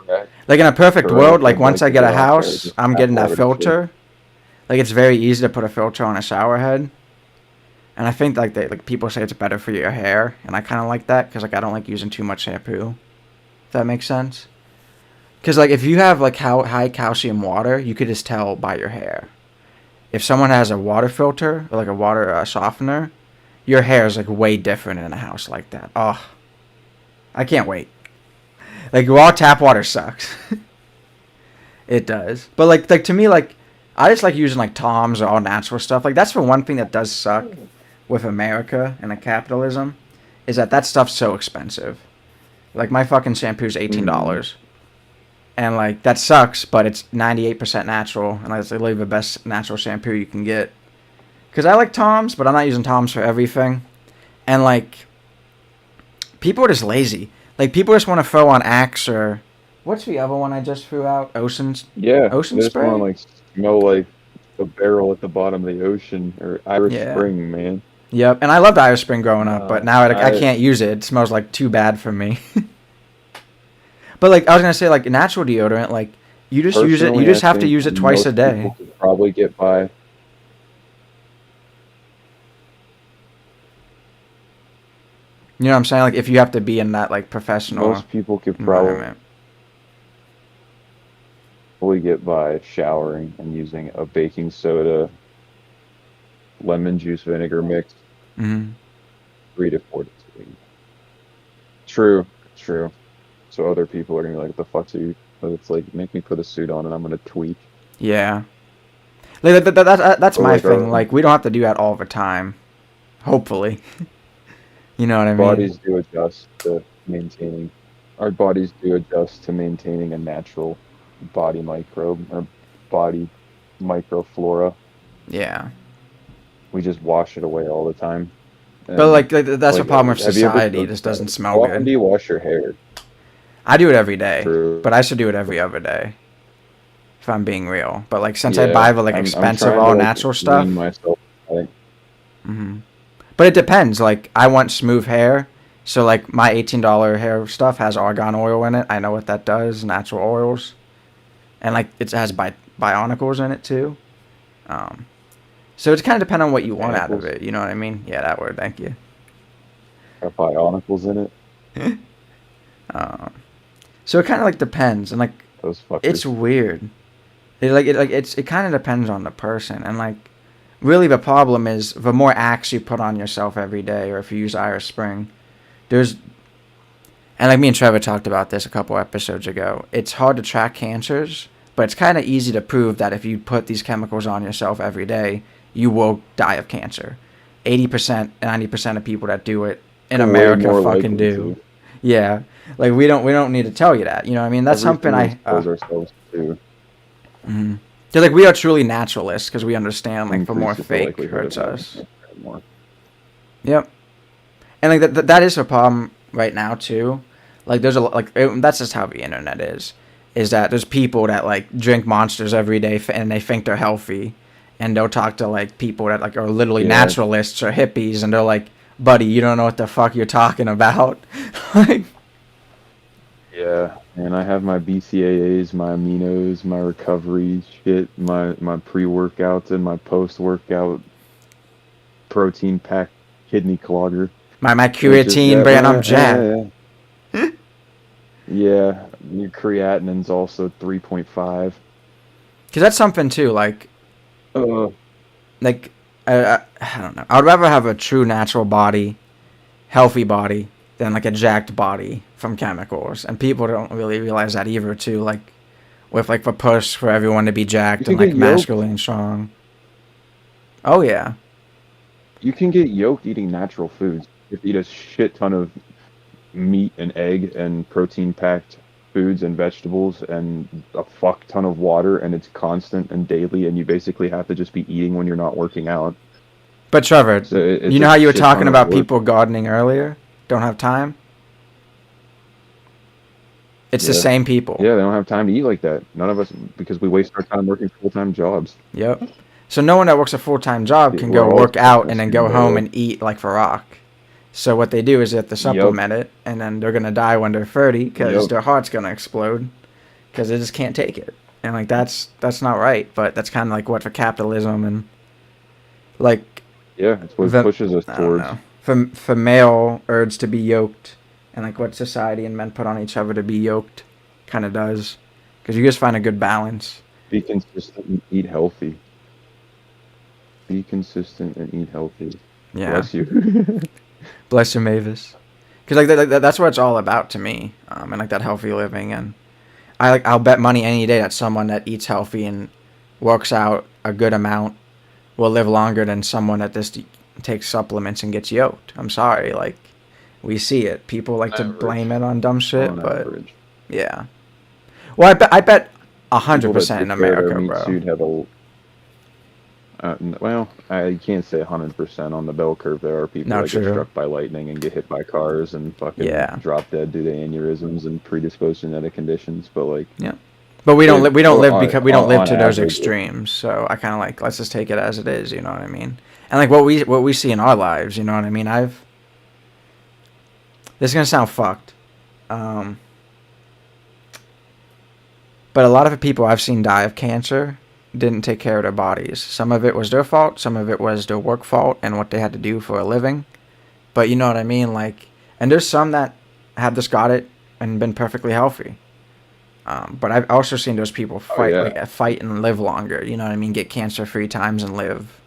Correct. Like in a perfect world, Correct. like I'd once like I to get get a off there. house, Just I'm tap getting that water too. filter. Like it's very easy to put a filter on a shower head, and I think like people say it's better for your hair, and I kind of like that because like I don't like using too much shampoo. If that makes sense. Because like if you have like high calcium water, you could just tell by your hair. If someone has a water filter or like a water softener, your hair is like way different in a house like that. Oh, I can't wait. Like raw tap water sucks. It does. But like to me like I just like using like Tom's or all natural stuff. Like that's the one thing that does suck with America and the capitalism is that stuff's so expensive. Like my fucking shampoo's Mm. $18. And like that sucks, but it's 98% natural and that's literally the best natural shampoo you can get. Cuz I like Tom's, but I'm not using Tom's for everything. And like people are just lazy. Like people just want to throw on Axe or what's the other one I just threw out? Yeah, Ocean they just want to spray? like smell like the barrel at the bottom of the ocean or Irish Yeah. Spring, man. Yep. And I loved Irish Spring growing up, but No, now I can't use it. It smells like too bad for me. But like I was gonna say, like natural deodorant, like you just use it. You personally, I just have to think use it twice a most day. people could probably get by. You know what I'm saying? Like if you have to be in that like professional Most people could environment. probably get by showering and using a baking soda, lemon juice, vinegar mix, Hmm. 3 to 4 days a week. True, true. So other people are gonna be like, "What the fuck's are you?" But it's like, make me put a suit on and I'm gonna tweak. Yeah. Like that's But my like thing. Like we don't have to do that all the time. Hopefully, you know what I mean? bodies do adjust to maintaining, our bodies do adjust to maintaining a natural body microbe or body microflora. Yeah. We just wash it away all the time. But And that's a like, problem with have you ever society. It noticed just that? doesn't smell How often good. do you wash your hair? I do it every day, but True. I should do it every other day if I'm being real. But like since I buy Yeah, the like I'm expensive trying to all like natural wean stuff, myself. Like, hmm but it depends. Like I want smooth hair, so like my $18 hair stuff has argan oil in it. I know what that does. Natural oils. and like it has bionicles in it too. Um, so it's kind of depending on what you want out of Manacles. it. You know what I mean? Yeah, that word. Thank you. Got bionicles in it. Um, so it kind of like depends, and like Those it's fuckers. weird. It kind of depends on the person, and like really the problem is the more acts you put on yourself every day, or if you use Irish Spring, there's and like me and Trevor talked about this a couple episodes ago. It's hard to track cancers, but it's kind of easy to prove that if you put these chemicals on yourself every day, you will die of cancer. 80%, 90% of people that do it in Way America more fucking likely do. to. Yeah, like we don't need to tell you that. You know what I mean? That's something Everything we I. expose ourselves to Mhm. Cause like we are truly naturalists because we understand like the more increases the fake likelihood of hurts having us. cancer more. Yep. And like that is a problem right now too. Like there's that's just how the internet is that there's people that like drink monsters every day and they think they're healthy, and they'll talk to like people that like are literally Yeah, naturalists or hippies, and they're like, buddy, you don't know what the fuck you're talking about. Like, yeah. And I have my BCAAs, my aminos, my recovery shit, my pre-workouts, and my post-workout protein pack kidney clogger. my And it's just creatine yeah, brand, I'm but jacked. yeah. Your creatinine's also 3.5. Cause that's something too. Uh, Like I don't know. I'd rather have a true natural body, healthy body, than like a jacked body from chemicals. And people don't really realize that either too. Like with like the push for everyone to be you jacked and can get like yoked. masculine and strong. Oh yeah. You can get yoked eating natural foods. If you eat a shit ton of meat and egg and protein packed foods and vegetables and a fuck ton of water and it's constant and daily and you basically have to just be eating when you're not working out. But Trevor, So you it's know a how you were shit talking ton of about work. people gardening earlier? Don't have time? It's the Yeah. same people. Yeah, they don't have time to eat like that. None of us, because we waste our time working full-time jobs. Yep. So no one that works a full time job can go We're all work stuck out in the and then same go home barrel. and eat like for rock. So what they do is they have to Yep. supplement it, and then they're gonna die when they're 30 because Yep. their heart's gonna explode because they just can't take it. And like that's not right. But that's kind of like what for capitalism and like Yeah, it's what it the pushes us I don't towards. know for male urge to be yoked and like what society and men put on each other to be yoked kind of does because you just find a good balance. Be consistent and eat healthy. Be consistent and eat healthy. Yeah. Bless you. Bless you, Mavis. Because that's what it's all about to me, and like that healthy living, and I'll bet money any day that someone that eats healthy and works out a good amount will live longer than someone that just takes supplements and gets yoked. I'm sorry, like we see it. People like to blame Average. it on dumb shit, On but average. yeah. Well, I bet People that 100% in take care of their America, meat bro. suit have a well, I can't say 100% on the bell curve. There are people No, that get true. struck by lightning and get hit by cars and fucking Yeah, drop dead due to aneurysms and predisposed genetic conditions. But like, yeah. But we don't live because we don't live on to those average, extremes. So I kind of like let's just take it as it is. You know what I mean? And like what we see in our lives. You know what I mean? This is gonna sound fucked. Um, but a lot of the people I've seen die of cancer didn't take care of their bodies. Some of it was their fault. Some of it was their work fault and what they had to do for a living. But you know what I mean? Like, and there's some that have just got it and been perfectly healthy. But I've also seen those people oh yeah. fight and live longer. You know what I mean? Get cancer free times and live.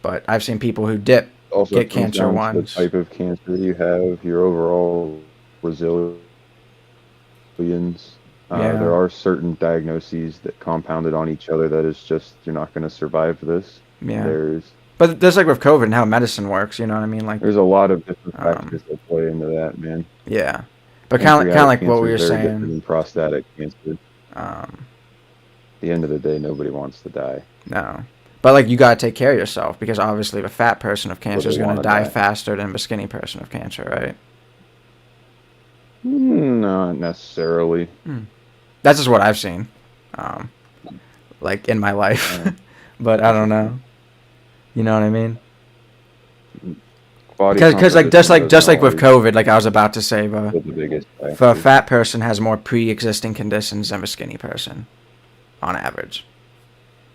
But I've seen people who dip, Also get comes cancer down to the once. type of cancer you have, your overall resilience. Yeah. There are certain diagnoses that compounded on each other that is just you're not going to survive this. Yeah. There's But there's like with COVID and how medicine works. You know what I mean? Like, there's a lot of different um, factors that play into that, man. yeah. But kind of Pancreatic like what cancer we is were very different saying. than prostatic cancer. At Um, the end of the day, nobody wants to die, no. But like you gotta take care of yourself because obviously the fat person of but cancer they is gonna want to die die. faster than the skinny person of cancer, right? Not necessarily. Hmm. That's just what I've seen, um, like in my life. Uh, But I don't know. You know what I mean? Body Because like composition doesn't just like with always COVID, like I was about to say, play the biggest the factor. fat person has more pre-existing conditions than the skinny person. on average,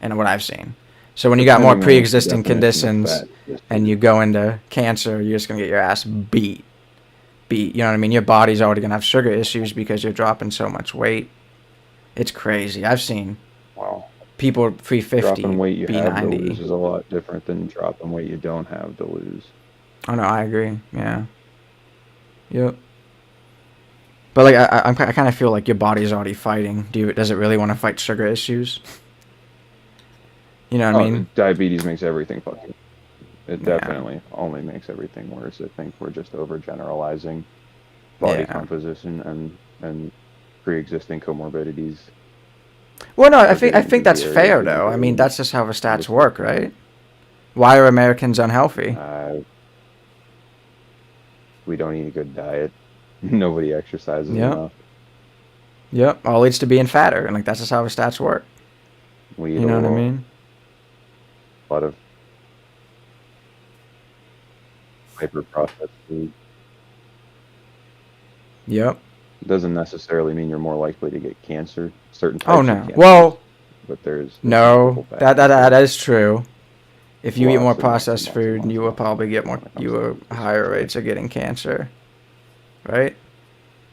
and what I've seen. So when you got more Depending on the pre-existing definition of conditions fat. Yes, and you go into cancer, you're just gonna get your ass beat. You know what I mean? Your body's already gonna have sugar issues because you're dropping so much weight. It's crazy. I've seen wow. people Dropping 350 weight you have to lose B90. is a lot different than dropping weight you don't have to lose. Oh no, I agree. Yeah. Yep. But like I kind of feel like your body's already fighting. Does it really want to fight sugar issues? You know what I Oh, mean? diabetes makes everything fucking. It Yeah. definitely only makes everything worse. I think we're just overgeneralizing body Yeah. composition and pre-existing comorbidities Well, no, I are think I getting think into the that's areas fair we need though. to I mean, really that's just how the stats investigate work, more. right? Why are Americans unhealthy? Uh, we don't eat a good diet. Nobody exercises Yep. enough. Yep. All leads to being fatter, and like that's just how the stats work. We eat You a know what I mean? lot of hyper-processed food. Yep. It doesn't necessarily mean you're more likely to get cancer, certain Oh types of no. cancers, Well, but there's no. multiple That factors that there. is true. If you eat more Lots and lots and processed lots and food, lots you and will lots of probably get factors more when it comes you to will this higher rates situation. of getting cancer, right?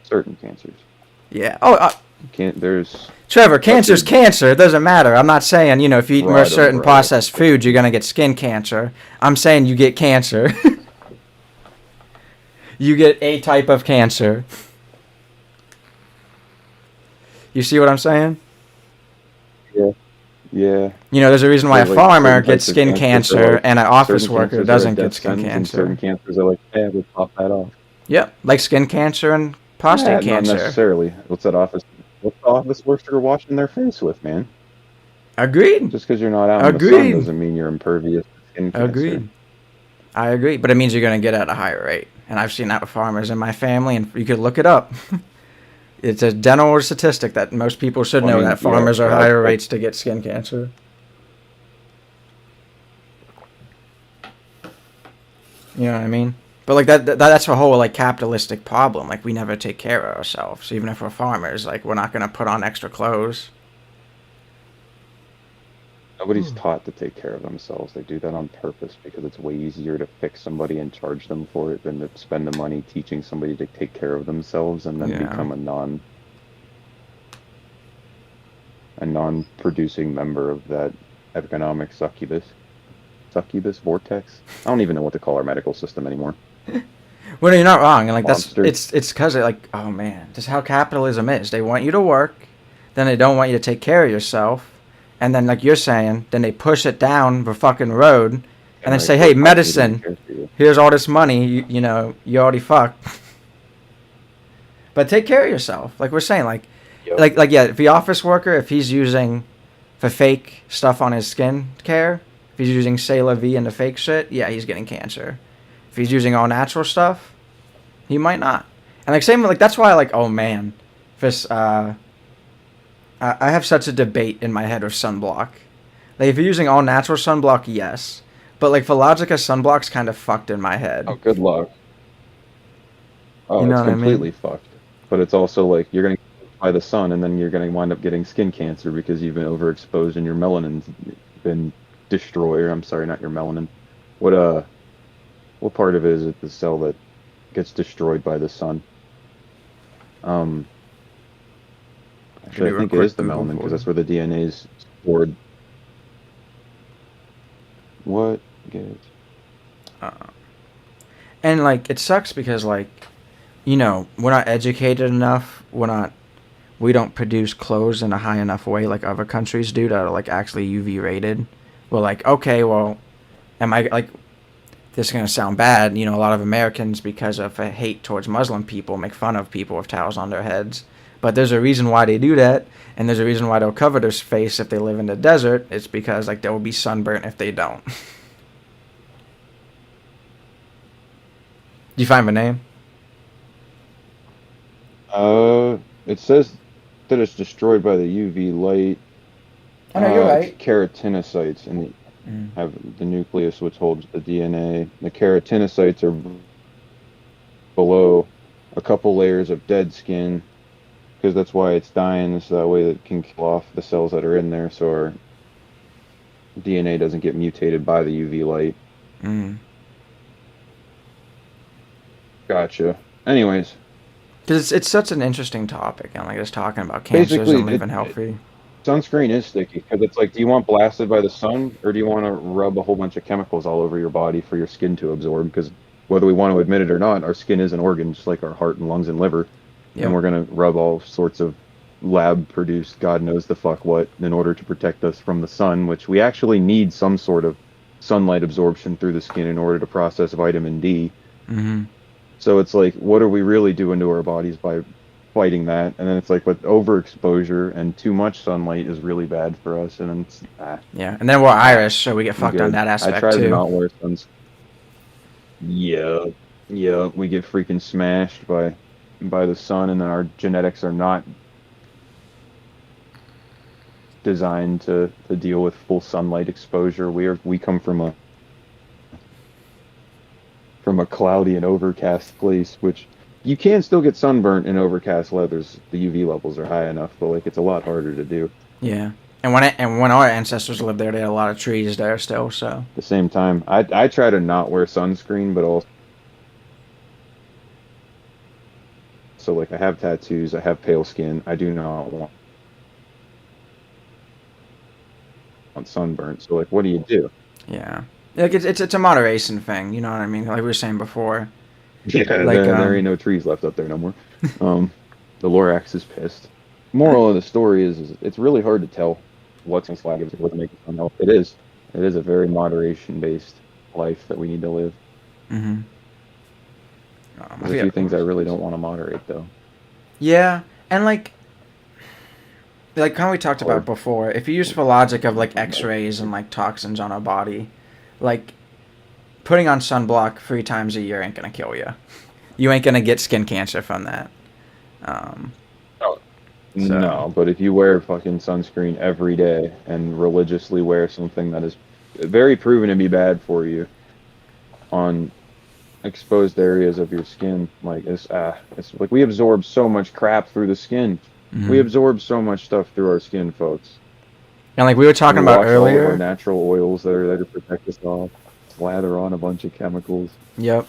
Certain cancers. Yeah. Oh, Can't there's Trevor, cancer's affected cancer. It doesn't matter. I'm not saying, if you eat more broad certain umbrella processed foods, you're cases. going to get skin cancer. I'm saying you get cancer. You get a type of cancer. You see what I'm saying? Yeah, yeah. There's a reason why So a like farmer certain gets types of skin cancers are cancer like and an office certain worker cancers are a doesn't get death skin sentence, and certain cancer. cancers are like, yeah, we'll pop that off. Yep, like skin cancer and prostate Not cancer. necessarily. What's the office worker washing their face with, man? Agreed. Just because you're not out in the sun Agreed. doesn't mean you're impervious to skin cancer. Agreed. I agree, but it means you're going to get at a higher rate. And I've seen that with farmers in my family, and you could look it up. It's a general statistic that most people should Well, I know mean, that yeah, farmers are but higher rates to get skin cancer. You know what I mean? But like that's a whole like capitalistic problem. Like we never take care of ourselves, even if we're farmers. Like we're not gonna put on extra clothes. nobody's taught to take care of themselves. They do that on purpose because it's way easier to fix somebody and charge them for it than to spend the money teaching somebody to take care of themselves and then Yeah. become a non-producing member of that economic succubus vortex. I don't even know what to call our medical system anymore. Well, you're not wrong, and like that's Monster. it's because like oh man, just how capitalism is. They want you to work, then they don't want you to take care of yourself, and then like you're saying, then they push it down the fucking road, and then Generate say, more hey, copies and medicine, care for you. here's all this money. You already fucked. But take care of yourself. Like we're saying, Yep. like yeah, the office worker, if he's using the fake stuff on his skin care, if he's using C'est La Vie and the fake shit, yeah, he's getting cancer. If he's using all natural stuff, he might not. And like same like that's why like oh man, this I have such a debate in my head with sunblock. Like if you're using all natural sunblock, yes, but like Logica sunblock's kind of fucked in my head. Oh, good luck. You Oh, know it's what I mean? completely fucked. But it's also like you're gonna get by the sun, and then you're gonna wind up getting skin cancer because you've been overexposed and your melanin's been destroyed. Or I'm sorry, not your melanin. What what part of it is it the cell that gets destroyed by the sun? Um, Can actually, I do a think it quick is the Google melanin for because you. that's where the DNA is stored. What? Get Uh, and like it sucks because like we're not educated enough. We don't produce clothes in a high enough way like other countries do that are like actually UV rated. We're like, okay, well, am I like this is gonna sound bad? A lot of Americans, because of a hate towards Muslim people, make fun of people with towels on their heads. But there's a reason why they do that, and there's a reason why they'll cover their face if they live in the desert. It's because like they will be sunburnt if they don't. Do you find the name? It says that it's destroyed by the UV light. I know you're It's right. keratinocytes and the Mm. have the nucleus which holds the DNA. The keratinocytes are below a couple layers of dead skin, because that's why it's dying. So that way that it can kill off the cells that are in there, so our DNA doesn't get mutated by the UV light. Mm. Gotcha. Anyways, Because it's such an interesting topic, and like just talking about cancers basically, and living healthy. sunscreen is sticky because it's like, do you want blasted by the sun or do you want to rub a whole bunch of chemicals all over your body for your skin to absorb? Because whether we want to admit it or not, our skin is an organ, just like our heart and lungs and liver, and Yep. we're gonna rub all sorts of lab produced God knows the fuck what in order to protect us from the sun, which we actually need some sort of sunlight absorption through the skin in order to process vitamin D. Mm-hmm. So it's like, what are we really doing to our bodies by fighting that? And then it's like, with overexposure and too much sunlight is really bad for us. And then it's, Yeah, and then we're nah, Irish, so we get I'm fucked on good. that I aspect try to too. not wear suns. Yeah, yeah, we get freaking smashed by the sun, and then our genetics are not designed to deal with full sunlight exposure. We come from a cloudy and overcast place, which you can still get sunburnt in overcast weathers. The UV levels are high enough, but like it's a lot harder to do. Yeah, and when our ancestors lived there, they had a lot of trees there still. So At the same time, I try to not wear sunscreen, but also like I have tattoos, I have pale skin. I do not want sunburnt. So like, what do you do? yeah, like it's a moderation thing. You know what I mean? Like we were saying before. Yeah, Like there ain't no trees left up there no more. Um, the Lorax is pissed. Moral of the story is it's really hard to tell what's in slag if it makes it unhealthy. It is. It is a very moderation based life that we need to live. mm-hmm. There's I a few forget. things I really don't want to moderate though. Yeah, and like how we talked about Hard. before, if you use the logic of like X-rays and like toxins on our body, like putting on sunblock 3 times a year ain't gonna kill you. You ain't gonna get skin cancer from that. Um, Oh, so no, but if you wear fucking sunscreen every day and religiously wear something that is very proven to be bad for you on exposed areas of your skin, like it's like we absorb so much crap through the skin. We mhm. absorb so much stuff through our skin, folks. And like we were We talking about wash all of our earlier. natural oils that are there to protect us off, slather on a bunch of chemicals. Yep.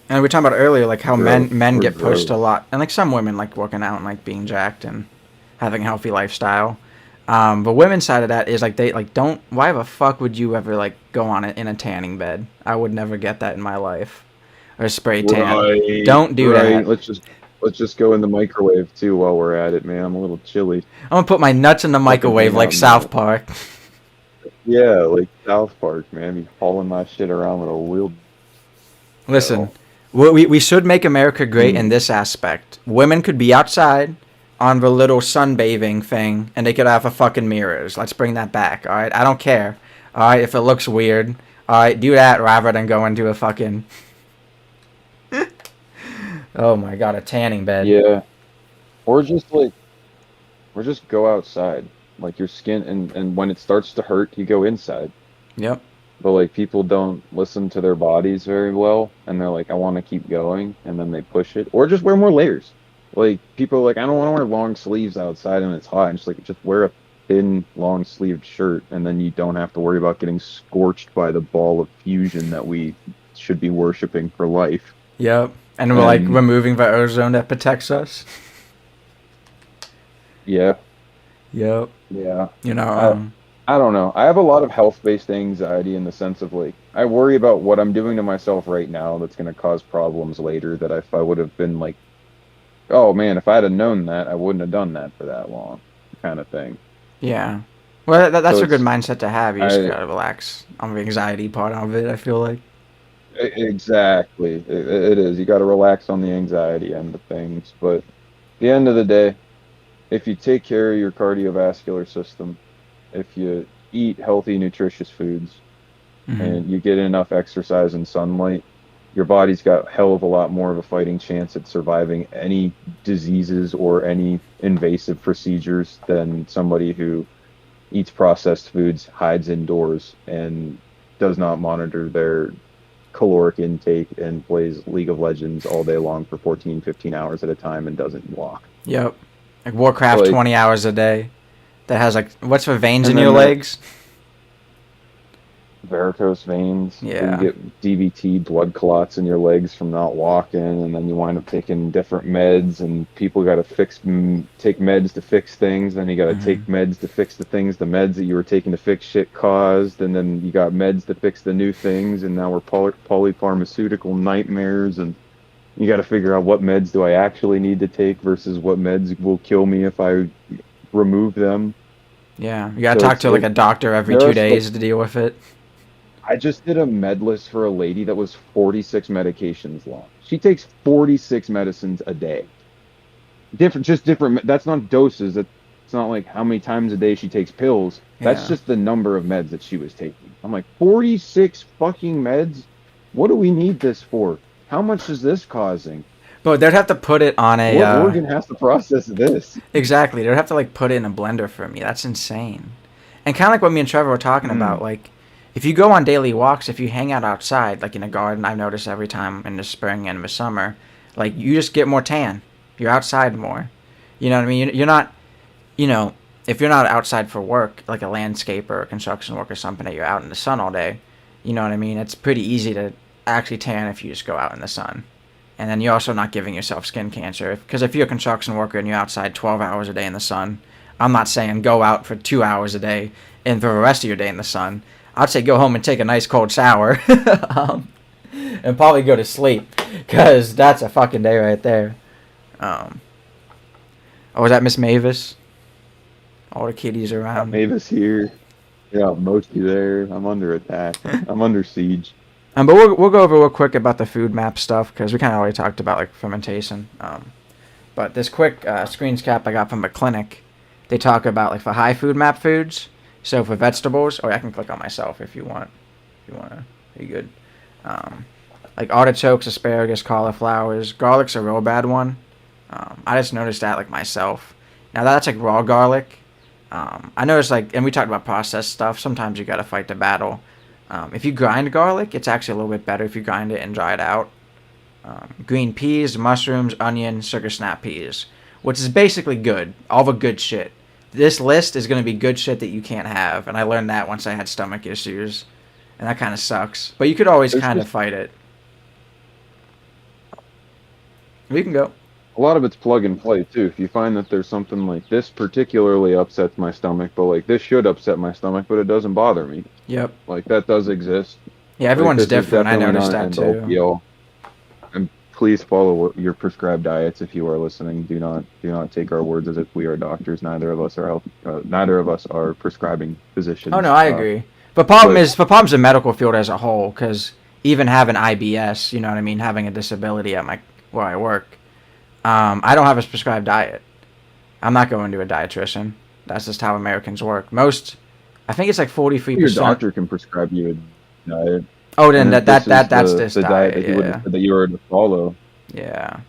And we were talking about earlier, like how men Gross. men We're get pushed a gross. lot, and like some women like working out and like being jacked and having a healthy lifestyle. But women's side of that is like they like don't. Why the fuck would you ever like go on it in a tanning bed? I would never get that in my life. Or spray tan. Right, Don't do right. that. Let's just go in the microwave too while we're at it, man. I'm a little chilly. I'm gonna put my nuts in the Fucking microwave hang like out in South the Park. yeah, like South Park, man. Be hauling my shit around with a Listen, wheel. we should make America great in Mm. this aspect. Women could be outside on the little sunbathing thing, and they could have a fucking mirrors. Let's bring that back, all right? I don't care, all right, if it looks weird. All right, do that rather than go into a fucking oh my god, a tanning bed. Yeah, or just like or just go outside. Like your skin, and when it starts to hurt, you go inside. Yep. But like people don't listen to their bodies very well, and they're like, I want to keep going, and then they push it, or just wear more layers. Like people are like, I don't want to wear long sleeves outside and it's hot. And just like just wear a thin, long sleeved shirt, and then you don't have to worry about getting scorched by the ball of fusion that we should be worshiping for life. Yep. And we're like And removing the ozone that protects us. yeah, Yep. yeah. You know, I I don't know. I have a lot of health-based anxiety in the sense of like I worry about what I'm doing to myself right now that's going to cause problems later that if I would have been like, oh man, if I'd have known that, I wouldn't have done that for that long, kind of thing. yeah. Well, So that's a good it's mindset to have. You just I gotta relax on the anxiety part of it, I feel like. exactly it is. You got to relax on the anxiety end of things, but at the end of the day, if you take care of your cardiovascular system, if you eat healthy, nutritious foods, Hmm. and you get enough exercise and sunlight, your body's got a hell of a lot more of a fighting chance at surviving any diseases or any invasive procedures than somebody who eats processed foods, hides indoors, and does not monitor their caloric intake and plays League of Legends all day long for 14, 15 hours at a time and doesn't walk. Yep. Like Warcraft Like, 20 hours a day. That has like what's for veins in and your then the legs? varicose veins, where you Yeah. get DVT, blood clots in your legs from not walking, and then you wind up taking different meds, and people got to take meds to fix things. Then you got to Hmm. take meds to fix the things the meds that you were taking to fix shit caused, and then you got meds to fix the new things, and now we're polypharmaceutical nightmares, and you got to figure out what meds do I actually need to take versus what meds will kill me if I remove them. Yeah. You gotta So talk to like a doctor every there two are like days to deal with it. I just did a med list for a lady that was 46 medications long. She takes 46 medicines a day. Just different. That's not doses. That's not like how many times a day she takes pills. That's Yeah. just the number of meds that she was taking. I'm like, 46 fucking meds? What do we need this for? How much is this causing? But they'd have to put it on a What organ has to process this? exactly. They'd have to like put it in a blender for me. That's insane. And kind of like what me and Trevor were talking about, Mm, like if you go on daily walks, if you hang out outside, like in a garden, I've noticed every time in the spring and the summer, like you just get more tan. You're outside more. You know what I mean? You're not, you know, if you're not outside for work, like a landscaper or construction work or something, that you're out in the sun all day, you know what I mean? It's pretty easy to actually tan if you just go out in the sun. And then you're also not giving yourself skin cancer. Because if you're a construction worker and you're outside 12 hours a day in the sun, I'm not saying go out for 2 hours a day and for the rest of your day in the sun. I'd say go home and take a nice cold shower um, and probably go to sleep because that's a fucking day right there. Um, oh, was that Miss Mavis? All the kitties got around. Mavis here. Yeah, Mochi there. I'm under attack. I'm under siege. But we'll go over real quick about the food map stuff because we kind of already talked about like fermentation. But this quick screens cap I got from a clinic, they talk about like for high food map foods. So for vegetables, I can click on myself if you want. If you want to, be good. Um, like artichokes, asparagus, cauliflowers. Garlic's a real bad one. I just noticed that like myself. Now that's like raw garlic. I noticed like, and we talked about processed stuff. Sometimes you gotta fight the battle. If you grind garlic, it's actually a little bit better if you grind it and dry it out. Green peas, mushrooms, onion, sugar snap peas, which is basically good. All the good shit. This list is going to be good shit that you can't have, and I learned that once I had stomach issues, and that kind of sucks. But you could always There's kind of just fight it. We can go. a lot of it's plug and play too. If you find that there's something like this particularly upsets my stomach, but like this should upset my stomach, but it doesn't bother me. Yep. Like that does exist. Yeah, Like everyone's this is different. I definitely noticed not an that end all too. be all. And please follow your prescribed diets if you are listening. Do not take our words as if we are doctors. Neither of us are prescribing Oh no, physicians. I agree. But The problem's the medical field as a whole, because even having IBS, you know what I mean, having a disability at my where I work, I don't have a prescribed diet. I'm not going to a dietitian. That's just how Americans work. I think it's like 43%. your doctor can prescribe you a diet, Oh, and then if this is that's the this the diet diet. that he would Yeah, that you were to follow, yeah.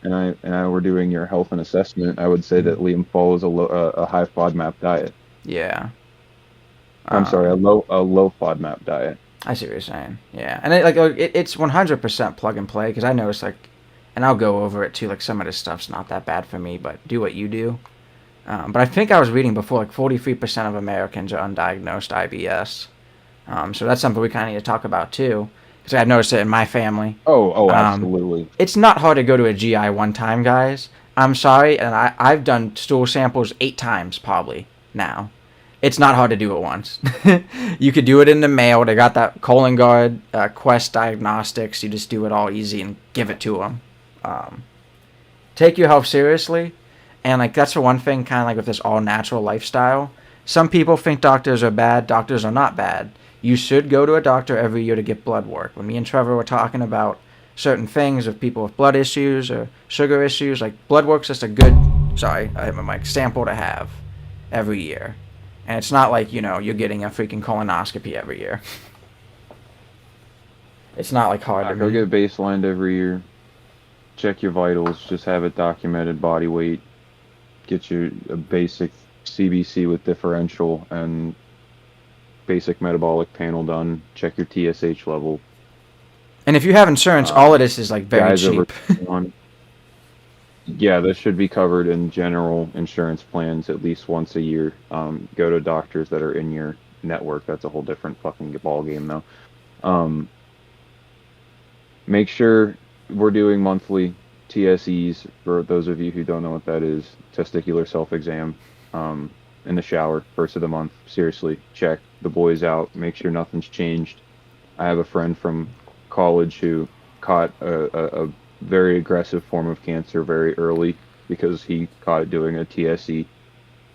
and I were doing your health and assessment, I would say that Liam follows a high FODMAP diet. Yeah. I'm sorry, Um, a low FODMAP diet. I see what you're saying. Yeah, and it's 100% plug and play because I noticed like, and I'll go over it too. Like some of this stuff's not that bad for me, but do what you do. But I think I was reading before like 43% of Americans are undiagnosed IBS. So that's something we kind of need to talk about too because I've noticed it in my family. Oh, Um, absolutely. it's not hard to go to a GI one time, guys. I'm sorry, and I've done stool samples 8 times probably now. It's not hard to do it once. You could do it in the mail. They got that Colon Guard Quest Diagnostics. You just do it all easy and give it to them. Um, take your health seriously, and like that's the one thing, kind of like with this all natural lifestyle. Some people think doctors are bad. Doctors are not bad. You should go to a doctor every year to get blood work. When me and Trevor were talking about certain things of people with blood issues or sugar issues, like blood work's just a good, sorry, I hit my mic, sample to have every year. And it's not like, you're getting a freaking colonoscopy every year. It's not like hard to Go me. get baselined every year. Check your vitals. Just have it documented. Body weight. Get your a basic CBC with differential and basic metabolic panel done. Check your TSH level. And if you have insurance, all of Um, this is like very guys over cheap. 21. Yeah, this should be covered in general insurance plans at least once a year. Go to doctors that are in your network. That's a whole different fucking ball game though. Um, Make sure we're doing monthly TSEs for those of you who don't know what that is, testicular self-exam, in the shower, first of the month. Seriously, check the boys out, make sure nothing's changed. I have a friend from college who caught a very aggressive form of cancer very early because he caught it doing a TSE,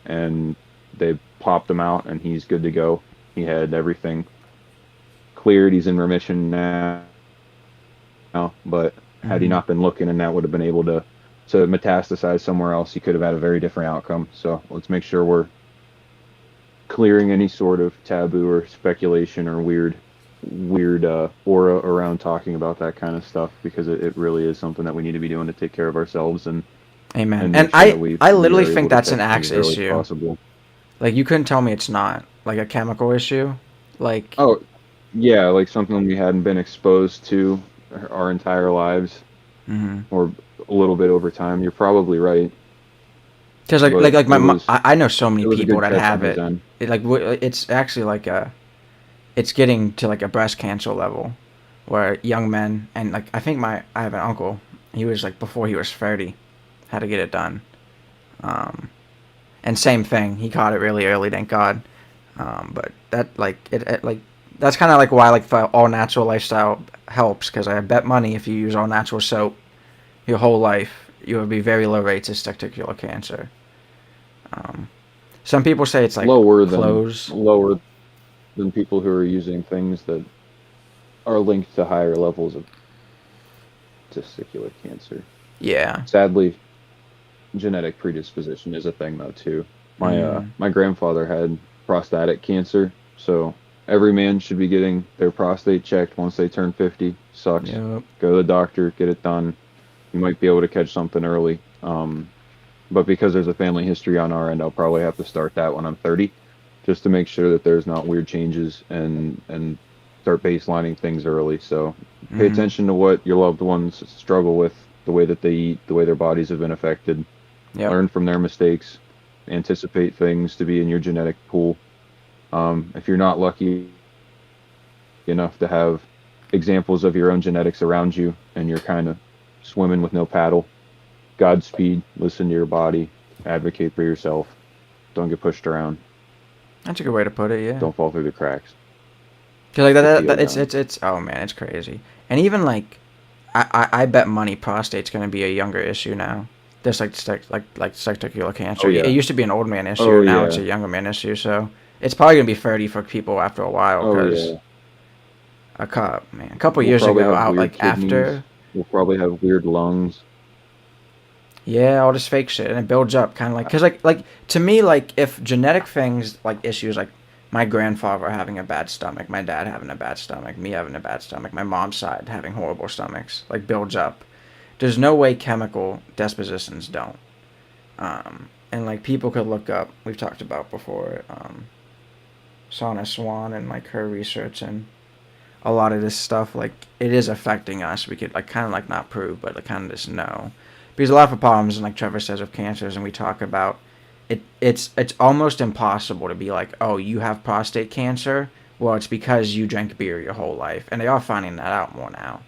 and they popped him out and he's good to go. He had everything cleared. He's in remission now, but had he Mm-hmm. not been looking and that would have been able to metastasize somewhere else, he could have had a very different outcome. So let's make sure we're clearing any sort of taboo or speculation or weird aura around talking about that kind of stuff, because it really is something that we need to be doing to take care of ourselves Amen. and And make sure that I we I we literally are think able to that's an catch things axe as early as issue. possible. Like you couldn't tell me it's not like a chemical issue. Like, Oh, yeah, like something we hadn't been exposed to our entire lives mm-hmm. or a little bit over time. You're probably right, Because but like I know so many it was a people good that catch on have his it. end. It's actually like it's getting to like a breast cancer level, where young men and like I have an uncle. He was like before he was 30, had to get it done. Um, and same thing, he caught it really early, thank God. But that like it like that's kind of like why like for all natural lifestyle helps, because I bet money if you use all natural soap your whole life, you will be very low rates of testicular cancer. Um, some people say it's like Lower than clothes. lower than people who are using things that are linked to higher levels of testicular cancer. Yeah. Sadly, genetic predisposition is a thing though too. Mm, My grandfather had prostatic cancer, so every man should be getting their prostate checked once they turn 50. Sucks. yep. Go to the doctor, get it done. You might be able to catch something early. But because there's a family history on our end, I'll probably have to start that when I'm 30, just to make sure that there's not weird changes and start baselining things early. So pay Mm, attention to what your loved ones struggle with, the way that they eat, the way their bodies have been affected. yep. Learn from their mistakes, anticipate things to be in your genetic pool. If you're not lucky enough to have examples of your own genetics around you and you're kind of swimming with no paddle, Godspeed, listen to your body, advocate for yourself, don't get pushed around, That's a good way to put it. Yeah. don't fall through the cracks, Cause like get the done. it's oh man, it's crazy. And even like I bet money prostate's gonna be a younger issue now. Just like testicular Oh cancer. It yeah. used to be an old man issue. Oh Now it's yeah. a younger man issue. So it's probably gonna be 30 for people after a while. Oh Cause yeah. a couple We'll years probably ago, have out weird like kidneys. after, We'll probably have weird lungs. yeah, all this fake shit, and it builds up, kind of like, cause like to me, like if genetic things like issues like my grandfather having a bad stomach, my dad having a bad stomach, me having a bad stomach, my mom's side having horrible stomachs, like builds up. There's no way chemical dispositions don't. And like people could look up, we've talked about before, Sana Swan and like her research and a lot of this stuff, like it is affecting us. We could like kind of like not prove, but like kind of just know, because a lot of the problems, and like Trevor says, of cancers, and we talk about it. It's almost impossible to be like, oh, you have prostate cancer. Well, it's because you drank beer your whole life, and they are finding that out more now.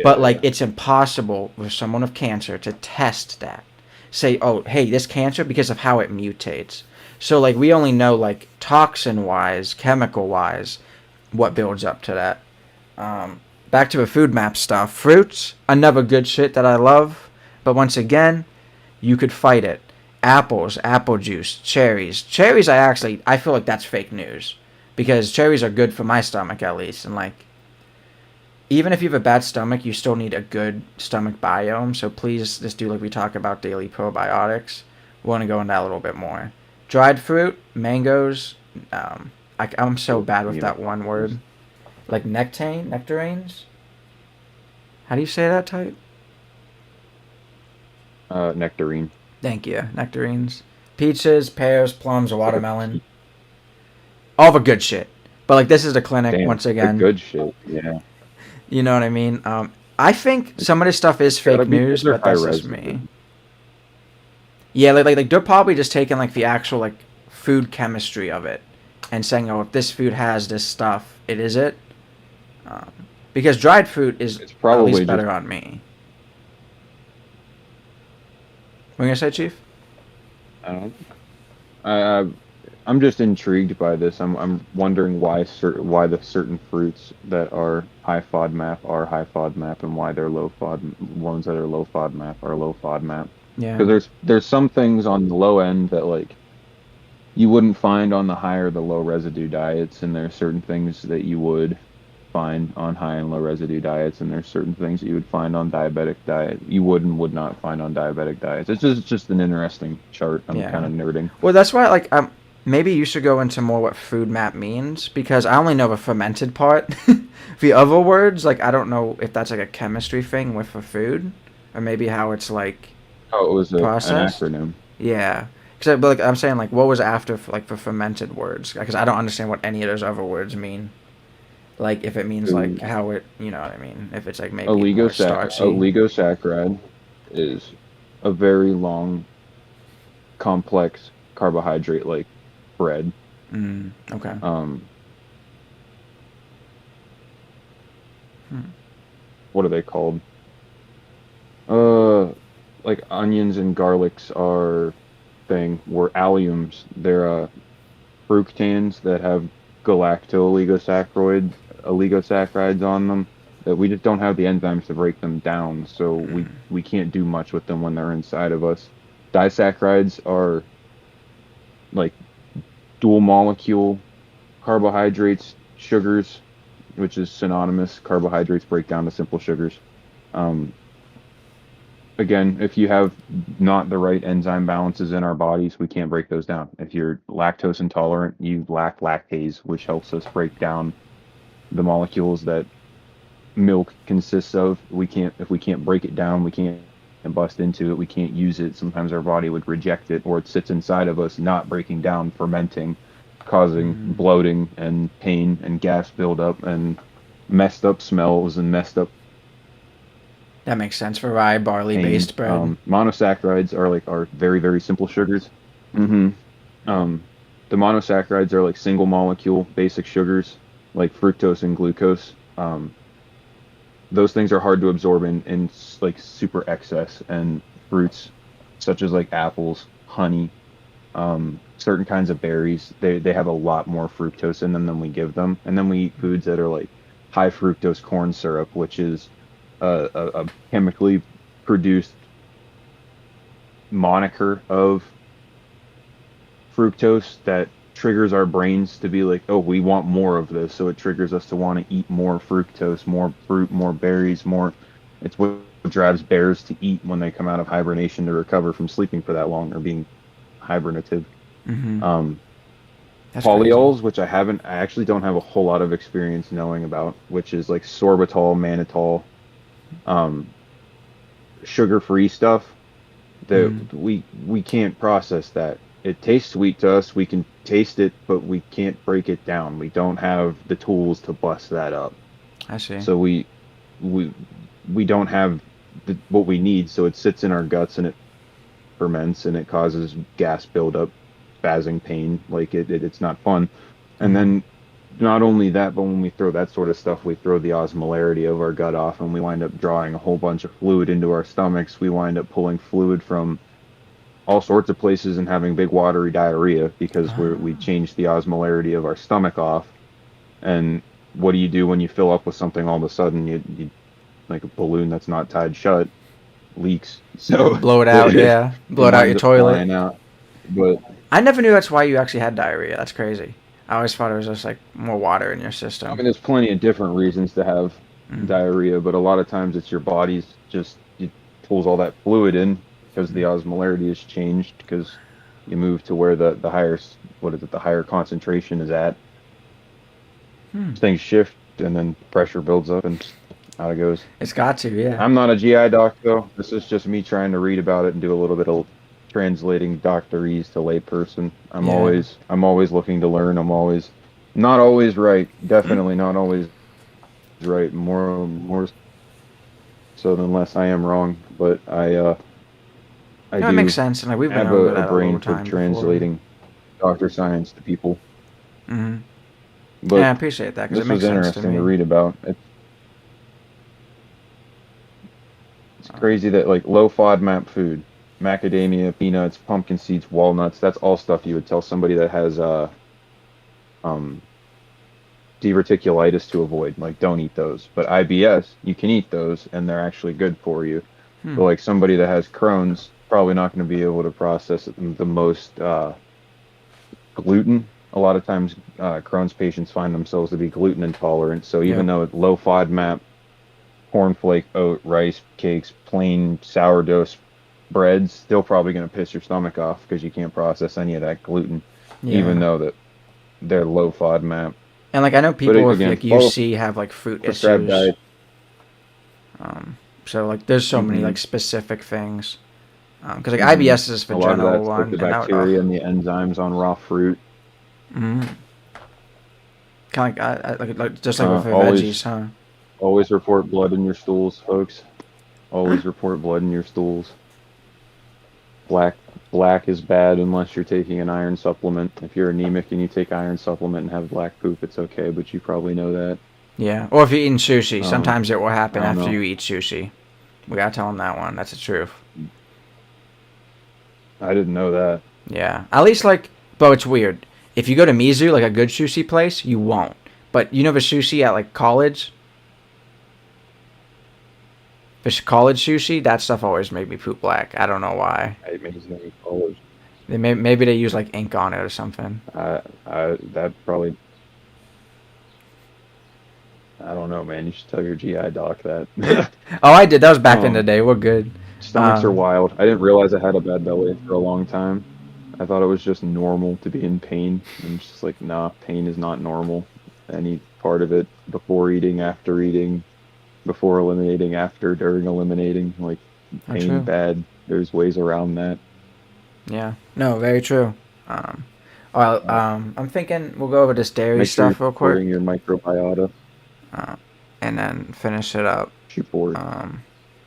But like, Yeah. it's impossible for someone of cancer to test that. Say, oh, hey, this cancer because of how it mutates. So like, we only know like toxin wise, chemical wise, what builds up to that. Back to the food map stuff. Fruits, another good shit that I love. But once again, you could fight it. Apples, apple juice, cherries. Cherries, I feel like that's fake news, because cherries are good for my stomach at least. And like, even if you have a bad stomach, you still need a good stomach biome. So please just do like we talk about daily probiotics. We want to go into that a little bit more. Dried fruit, mangoes. I'm so Oh, bad with that one neocortex. word. Like nectarines. How do you say that type? Nectarine. Thank you. Nectarines. Peaches, pears, plums, It's like a watermelon. All the good shit. But like this is the clinic damn, once the again. good shit. Yeah. You know what I mean? I think It's some of this stuff is gotta fake be news, those are but high that's just res. me. Yeah, like they're probably just taking like the actual like food chemistry of it and saying, oh, if this food has this stuff, it is it. Um, because dried fruit is It's at least probably just better on me. What are you gonna say, Chief? I don't I I'm just intrigued by this. I'm wondering why the certain fruits that are high FODMAP are high FODMAP and why they're low FOD ones that are low FODMAP are low FODMAP. Yeah. Because there's some things on the low end that like you wouldn't find on the high or the low residue diets, and there's certain things that you would find on high and low residue diets, and there's certain things that you would find on diabetic diet you would not find on diabetic diets. It's just an interesting chart. I'm kind Yeah. of nerding. Well, that's why like maybe you should go into more what food map means because I only know the fermented part. The other words, like I don't know if that's like a chemistry thing with the food, or maybe how it's like Oh, it was an processed. acronym. Yeah. Because but like I'm saying like what was after like the fermented words because I don't understand what any of those other words mean. Like if it means like So how it you know what I mean if it's like maybe more starchy. oligosaccharide is a very long, complex carbohydrate like bread. Okay. Um, Hmm. what are they called? Uh, like onions and garlics are thing. Where alliums, they're fructans that have oligosaccharides on them that we just don't have the enzymes to break them down, so we can't do much with them when they're inside of us. Disaccharides are like dual molecule carbohydrates, sugars, which is synonymous. Carbohydrates break down to simple sugars. Um, again, if you have not the right enzyme balances in our bodies, we can't break those down. If you're lactose intolerant, you lack lactase, which helps us break down the molecules that milk consists of. If we can't break it down, we can't bust into it, we can't use it. Sometimes our body would reject it, or it sits inside of us, not breaking down, fermenting, causing bloating and pain and gas buildup and messed up smells and messed up That makes sense for rye barley pain. based bread. Monosaccharides are very, very simple sugars. hmm Um, the monosaccharides are like single molecule basic sugars, like fructose and glucose. Those things are hard to absorb in like super excess, and fruits such as like apples, honey, certain kinds of berries, they have a lot more fructose in them than we give them. And then we eat foods that are like high fructose corn syrup, which is a chemically produced moniker of fructose that triggers our brains to be like, oh, we want more of this. So it triggers us to want to eat more fructose, more fruit, more berries, more. It's what drives bears to eat when they come out of hibernation to recover from sleeping for that long or being hibernative. Mm-hmm. Um, That's crazy. polyols, which I actually don't have a whole lot of experience knowing about, which is like sorbitol, mannitol, um, sugar-free stuff that Mm. we can't process that. It tastes sweet to us. We can taste it, but we can't break it down. We don't have the tools to bust that up. I see. So we we don't have what we need. So it sits in our guts and it ferments and it causes gas buildup, spazzing pain. Like it's not fun. And Mm. then not only that, but when we throw that sort of stuff, we throw the osmolarity of our gut off, and we wind up drawing a whole bunch of fluid into our stomachs. We wind up pulling fluid from all sorts of places and having big watery diarrhea because we Ah. changed the osmolarity of our stomach off. And what do you do when you fill up with something all of a sudden? You like a balloon that's not tied shut leaks, so Blow it out, it, yeah. it Blow it out your winds up toilet. flying out. But I never knew that's why you actually had diarrhea. That's crazy. I always thought it was just like more water in your I system. mean, there's plenty of different reasons to have Mm. diarrhea, but a lot of times it's your body's just it pulls all that fluid in because the osmolarity has changed because you move to where the higher what is it the higher concentration is at. Hmm. Things shift and then pressure builds up and out it goes. It's got to, yeah. I'm not a GI doc though. This is just me trying to read about it and do a little bit of translating doctorese to layperson. Yeah. I'm always looking to learn. I'm always not always right. Definitely not always right. More so than less I am wrong. But I That makes do sense, and like we've been have over a that a brain little for time before. translating Dr. Science to people. Hmm. Yeah, I But appreciate that because it this was makes sense to interesting to me. read about. It's Um, crazy that like low FODMAP food, macadamia, peanuts, pumpkin seeds, walnuts, that's all stuff you would tell somebody that has um diverticulitis to avoid. Like don't eat those. But IBS, you can eat those and they're actually good for you. hmm. But like somebody that has Crohn's probably not going to be able to process the most gluten. A lot of times Crohn's patients find themselves to be gluten intolerant. So even Yep. though it's low FODMAP cornflake, oat, rice cakes, plain sourdough breads, still probably going to piss your stomach off because you can't process any of that gluten, even Yeah. though that they're low FODMAP. And like I know But people with again, like follow UC have like fruit prescribed issues. diet. So like there's so many Hmm. like specific things. Because like Hmm. IBS is a A lot of general that's like one, the and that would oh. bacteria and the enzymes on raw fruit. Mm-hmm. Kind of like just like with the veggies, Always, huh? always report blood in your stools, folks. Always report blood in your stools. Black, black is bad unless you're taking an iron supplement. If you're anemic and you take iron supplement and have black poop, it's okay, but you probably know that. Yeah. Or if you're eating sushi, Um, sometimes it will I happen don't after know. you eat sushi. We gotta tell them that one. That's the truth. I didn't know that. Yeah. At least like, but it's weird. If you go to Mizu, like a good sushi place, you won't. But you know the sushi at like college, the college sushi, that stuff always made me poop black. I don't know why. I made his name college. Maybe they use like ink on it or something. That probably, I don't know, man. You should tell your GI doc that. Oh, I did. That was back in the Um, day. We're good. Stomachs are Um, wild. I didn't realize I had a bad belly for a long time. I thought it was just normal to be in pain. And it's just like, nah, pain is not normal. Any part of it before eating, after eating, before eliminating, after, during eliminating, like not pain true. bad. There's ways around that. Yeah. No, very true. Um, well, Uh, I'm thinking we'll go over this dairy Make sure you're stuff real quick, supporting your microbiota. uh, and then finish it up. Shoot board. Um,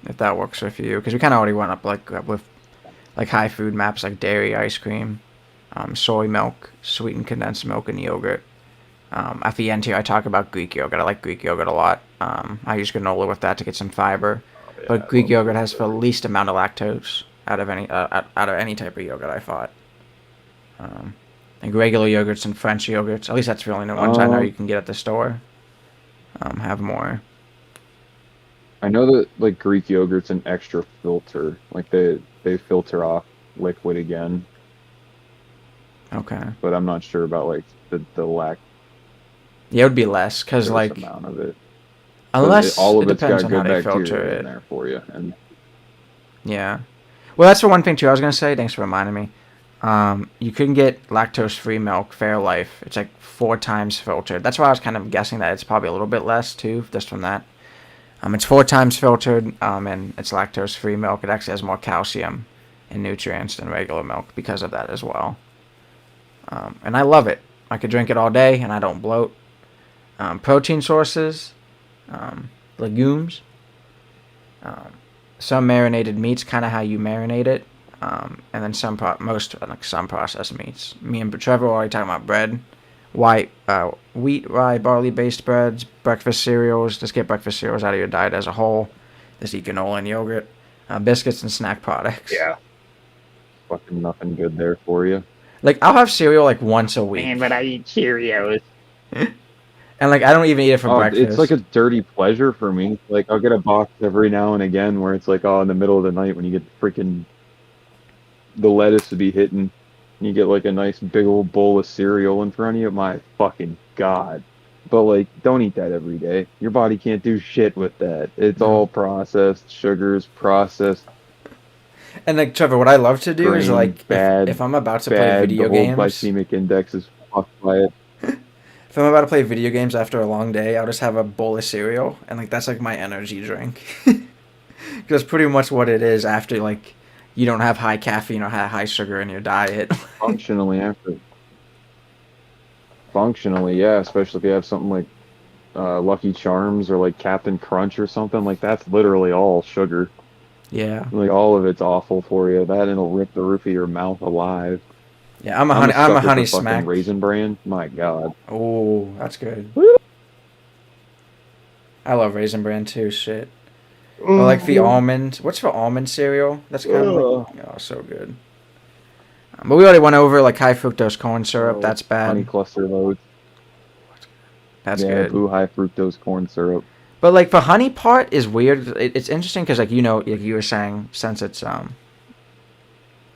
if that works with you, because we kind of already went up like with like high food maps like dairy, ice cream, soy milk, sweetened condensed milk, and yogurt. At the end here, I talk about Greek yogurt. I like Greek yogurt a lot. I use granola with that to get some fiber, Oh, yeah, but I Greek love yogurt Greek has the yogurt. least amount of lactose out of any type of yogurt I thought. Um, like regular yogurts and French yogurts, at least that's the only ones I know you Um, can get at the store. Have more. I know that like Greek yogurt's an extra filter. Like they filter off liquid again, Okay. but I'm not sure about like the Yeah, it would be less because lactose like amount of it. But unless all it of it's depends got on how good they filter bacteria in it. there for you. And Yeah. Well, that's the one thing too. I was gonna say. Thanks for reminding me. You can get lactose-free milk, Fairlife. It's like 4 times filtered. That's why I was kind of guessing that it's probably a little bit less too, just from that. It's 4 times filtered, and it's lactose-free milk. It actually has more calcium and nutrients than regular milk because of that as well. And I love it. I could drink it all day, and I don't bloat. Protein sources, legumes, um, some marinated meats, kind of how you marinate it, and then most like some processed meats. Me and Trevor were already talking about bread, wheat, rye, barley-based breads, breakfast cereals. Just get breakfast cereals out of your diet as a whole. Just eat granola and yogurt, biscuits and snack products. yeah, fucking nothing good there for you. Like I'll have cereal like once a Man, week, but I eat Cheerios. and like I don't even eat it for Oh, it's like a breakfast. dirty pleasure for me. Like I'll get a box every now and again where it's like, oh, in the middle of the night when you get freaking the lettuce to be hitting, and you get like a nice big old bowl of cereal in front of you. My fucking God. But like, don't eat that every day. Your body can't do shit with that. It's No. all processed sugars, processed And like Trevor, what I love to do is grain, like if bad, I'm about to play bad. The video whole games, glycemic index is fucked by it. if I'm about to play video games after a long day, I'll just have a bowl of cereal, and like that's like my energy drink. That's pretty much what it is after like you don't have high caffeine or high sugar in your diet. Functionally, after functionally, yeah, especially if you have something like Lucky Charms or like Captain Crunch or something like that's literally all sugar. Yeah. Like all of it's awful for you. That and it'll rip the roof of your mouth alive. Yeah, I'm a I'm a sucker for honey fucking smack. Raisin Bran. My God. Oh, that's good. Woo! I love Raisin Bran too, shit. Or like the Oh, almond. What's the almond cereal? That's kind of like, oh, oh, so good. But we already went over like high fructose corn syrup. oh, That's honey bad. cluster loads. That's Yeah, good. boo high fructose corn syrup. But like the honey part is weird. It's interesting because like like you were saying, since it's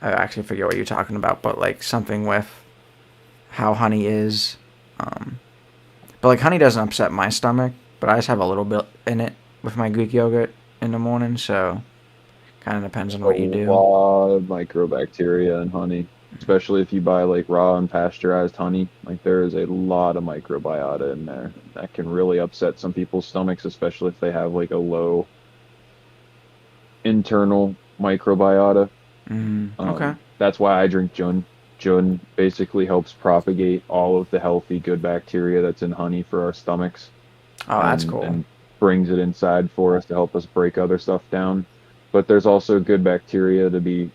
I actually forget what you're talking about, but like something with how honey is. Um, but like honey doesn't upset my stomach, but I just have a little bit in it with my Greek yogurt in the morning, so kind of depends on A what you do. lot of microbacteria in honey, especially if you buy like raw and pasteurized honey. Like there is a lot of microbiota in there that can really upset some people's stomachs, especially if they have like a low internal microbiota. Okay. That's why I drink Jun. Jun basically helps propagate all of the healthy, good bacteria that's in honey for our stomachs Oh, that's cool. and brings it inside for us to help us break other stuff down. But there's also good bacteria to be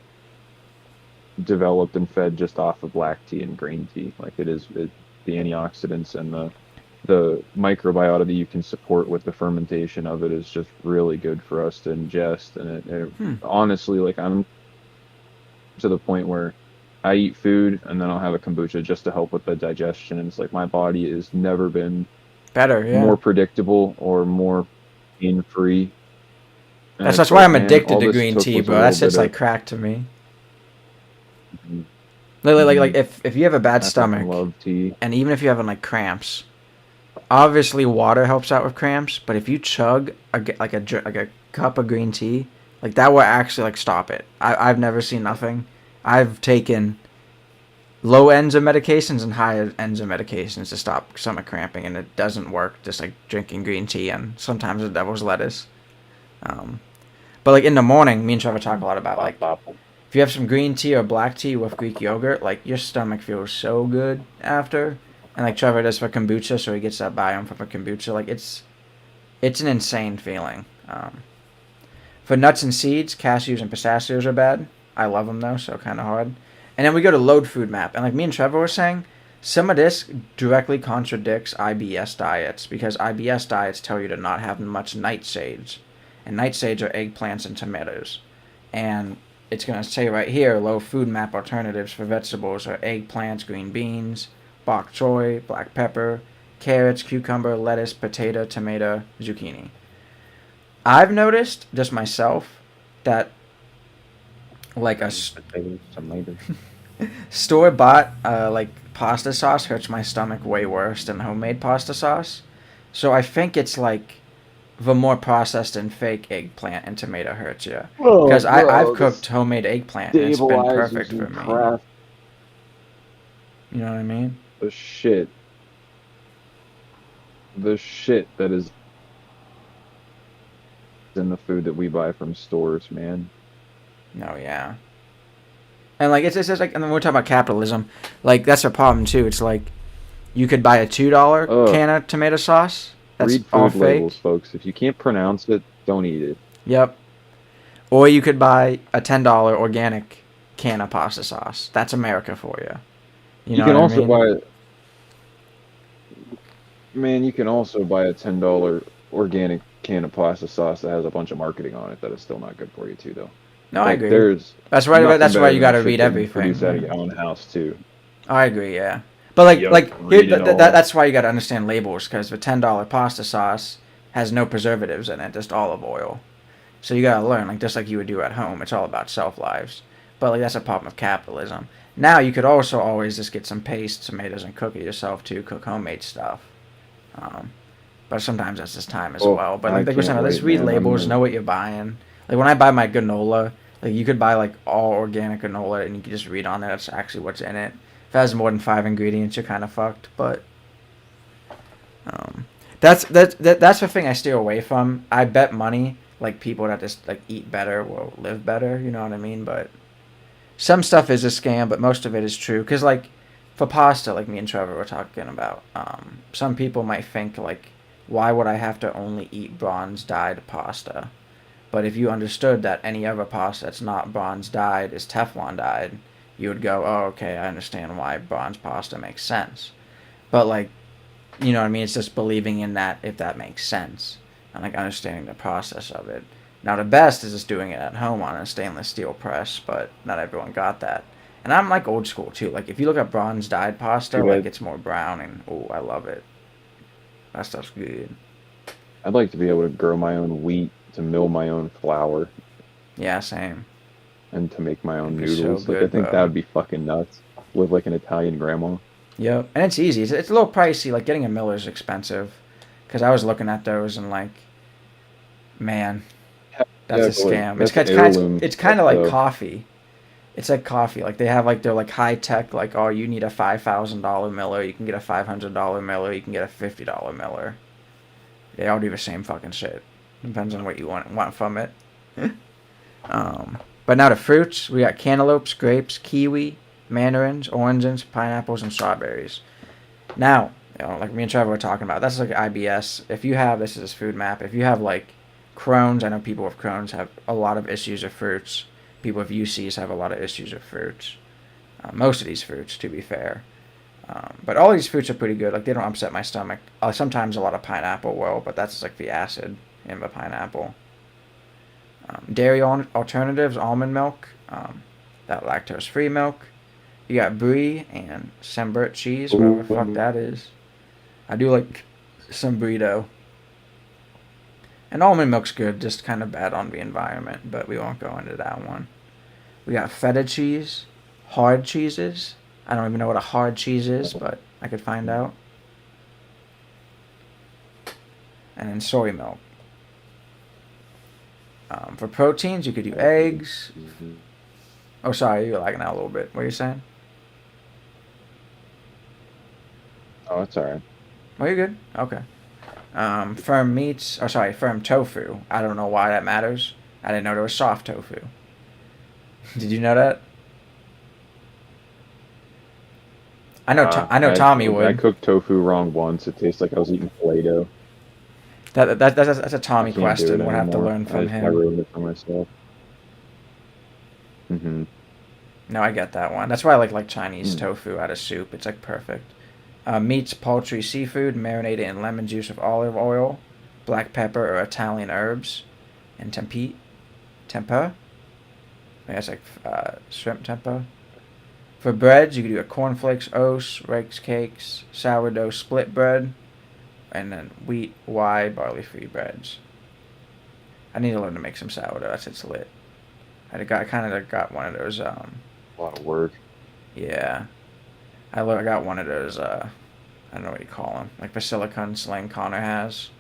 developed and fed just off of black tea and green tea. Like the antioxidants and the microbiota that you can support with the fermentation of it is just really good for us to ingest. And it Hmm. honestly, like I'm to the point where I eat food and then I'll have a kombucha just to help with the digestion. And it's like my body has never been Better, yeah. more predictable or more pain free. And That's it's that's why like, I'm man, addicted all to this green took tea, was a bro. That little shit's bit like of. crack to me. Mhm, Like mhm. if you have a bad I fucking stomach, love tea. and even if you're having like cramps, obviously water helps out with cramps. But if you chug like a cup of green tea, like that will actually like stop it. I've never seen nothing. I've taken low ends of medications and high ends of medications to stop stomach cramping, and it doesn't work. Just like drinking green tea and sometimes the devil's lettuce. Um, but like in the morning, me and Trevor talk a lot about like if you have some green tea or black tea with Greek yogurt, like your stomach feels so good after. And like Trevor does for kombucha, so he gets that biome from a kombucha. Like it's an insane feeling. For nuts and seeds, cashews and pistachios are bad. I love them though, so kind of hard. And then we go to load food map, and like me and Trevor were saying, some of this directly contradicts IBS diets because IBS diets tell you to not have much nightshades, and nightshades are eggplants and tomatoes. And it's gonna say right here, low food map alternatives for vegetables are eggplants, green beans, bok choy, black pepper, carrots, cucumber, lettuce, potato, tomato, zucchini. I've noticed just myself that like Potatoes, tomatoes. store bought like pasta sauce hurts my stomach way worse than homemade pasta sauce. So I think it's like the more processed and fake eggplant and tomato hurts you. Oh, Because I've bro, the cooked homemade eggplant and it's been stabilizers perfect for and me. craft You know what I mean? the shit, the shit that is in the food that we buy from stores, man. No, yeah. And like it's just like, and then we're talking about capitalism. Like that's a problem too. It's like you could buy a $2 Ugh, can of tomato sauce. That's read all food labels, fake. folks. If you can't pronounce it, don't eat it. Yep. Or you could buy a $10 organic can of pasta sauce. That's America for you. You You know can what I also mean? buy, man, you can also buy a $10 organic can of pasta sauce that has a bunch of marketing on it that is still not good for you too, though. No, I Like agree. there's That's why. nothing That's why better you than got the to shit read that you everything. produce out of Yeah. your own house too. I agree. Yeah. But Yep, here read it all. that's why you got to understand labels because the $10 pasta sauce has no preservatives in it, just olive oil. So you got to learn like just like you would do at home. It's all about self lives. But like that's a problem of capitalism. Now you could also always just get some paste, tomatoes, and cook it yourself too. Cook homemade stuff. Um, but sometimes that's just time as Oh, well. But I like we're can't saying, let's wait, read man. I'm labels, gonna. know what you're buying. Like when I buy my granola, like you could buy like all organic granola and you can just read on there that's actually what's in it. If it has more than five ingredients, you're kind of fucked. But um, that's the thing I steer away from. I bet money like people that just like eat better will live better. You know what I mean? But some stuff is a scam, but most of it is true. Cause like for pasta, like me and Trevor were talking about, some people might think like, why would I have to only eat bronze dyed pasta? But if you understood that any other pasta that's not bronze dyed is Teflon dyed, you would go, oh, okay, I understand why bronze pasta makes sense. But like, you know what I mean? It's just believing in that if that makes sense and like understanding the process of it. Now the best is just doing it at home on a stainless steel press, but not everyone got that. And I'm like old school too. Like if you look at bronze dyed pasta, Too like bad. it's more brown and oh, I love it. That stuff's good. I'd like to be able to grow my own wheat, to mill my own flour, Yeah, same. and to make my It'd own be so noodles. Like I good, think that bro. would be fucking nuts. Live like an Italian grandma. Yep, and it's easy. It's a little pricey. Like getting a Miller's expensive, because I was looking at those and like, man, that's Yeah, a but like scam. that's heirloom It's stuff kind of like though. coffee. It's like coffee. Like they have like they're like high tech. Like oh, you need a $5,000 Miller. You can get a $500 Miller. You can get a $50 Miller. They all do the same fucking shit. Depends on what you want from it. But now the fruits. We got cantaloupes, grapes, kiwi, mandarins, oranges, pineapples, and strawberries. Now, like me and Trevor were talking about, that's like IBS. If you have this is a food map. If you have like Crohn's, I know people with Crohn's have a lot of issues with fruits. People with UCs have a lot of issues with fruits. Most of these fruits, to be fair. But all these fruits are pretty good. Like they don't upset my stomach. Sometimes a lot of pineapple will, but that's like the acid in the pineapple. Dairy alternatives, almond milk, that lactose-free milk. You got brie and Sembert cheese, whatever the fuck Ooh. that is. I do like some brie though. And almond milk's good, just kind of bad on the environment, but we won't go into that one. We got feta cheese, hard cheeses. I don't even know what a hard cheese is, but I could find out. And then soy milk. For proteins, you could do eggs. Oh, sorry, you're lagging out a little bit. What are you saying? Oh, that's all right. Oh, you're good. Okay. Firm meats. Oh, sorry, firm tofu. I don't know why that matters. I didn't know there was soft tofu. Did you know that? I know Tommy I would. cooked tofu wrong once. It tastes like I was eating Play-Doh. That's a I Tommy can't do it question. We'll have to anymore. learn from I him. ruined it for myself. Hmm. No, I get that one. That's why I like Chinese Mm. tofu out of soup. It's like perfect. Meats, poultry, seafood, marinated in lemon juice with olive oil, black pepper or Italian herbs, and tempeh. I guess like shrimp tempeh. For breads, you can do a cornflakes, oats, rice cakes, sourdough split bread, and then wheat, rye, barley-free breads. I need to learn to make some sourdough. It's lit. I kind of got one of those. A lot of work. Yeah, I got one of those. I don't know what you call them, like the silicone sling Connor has.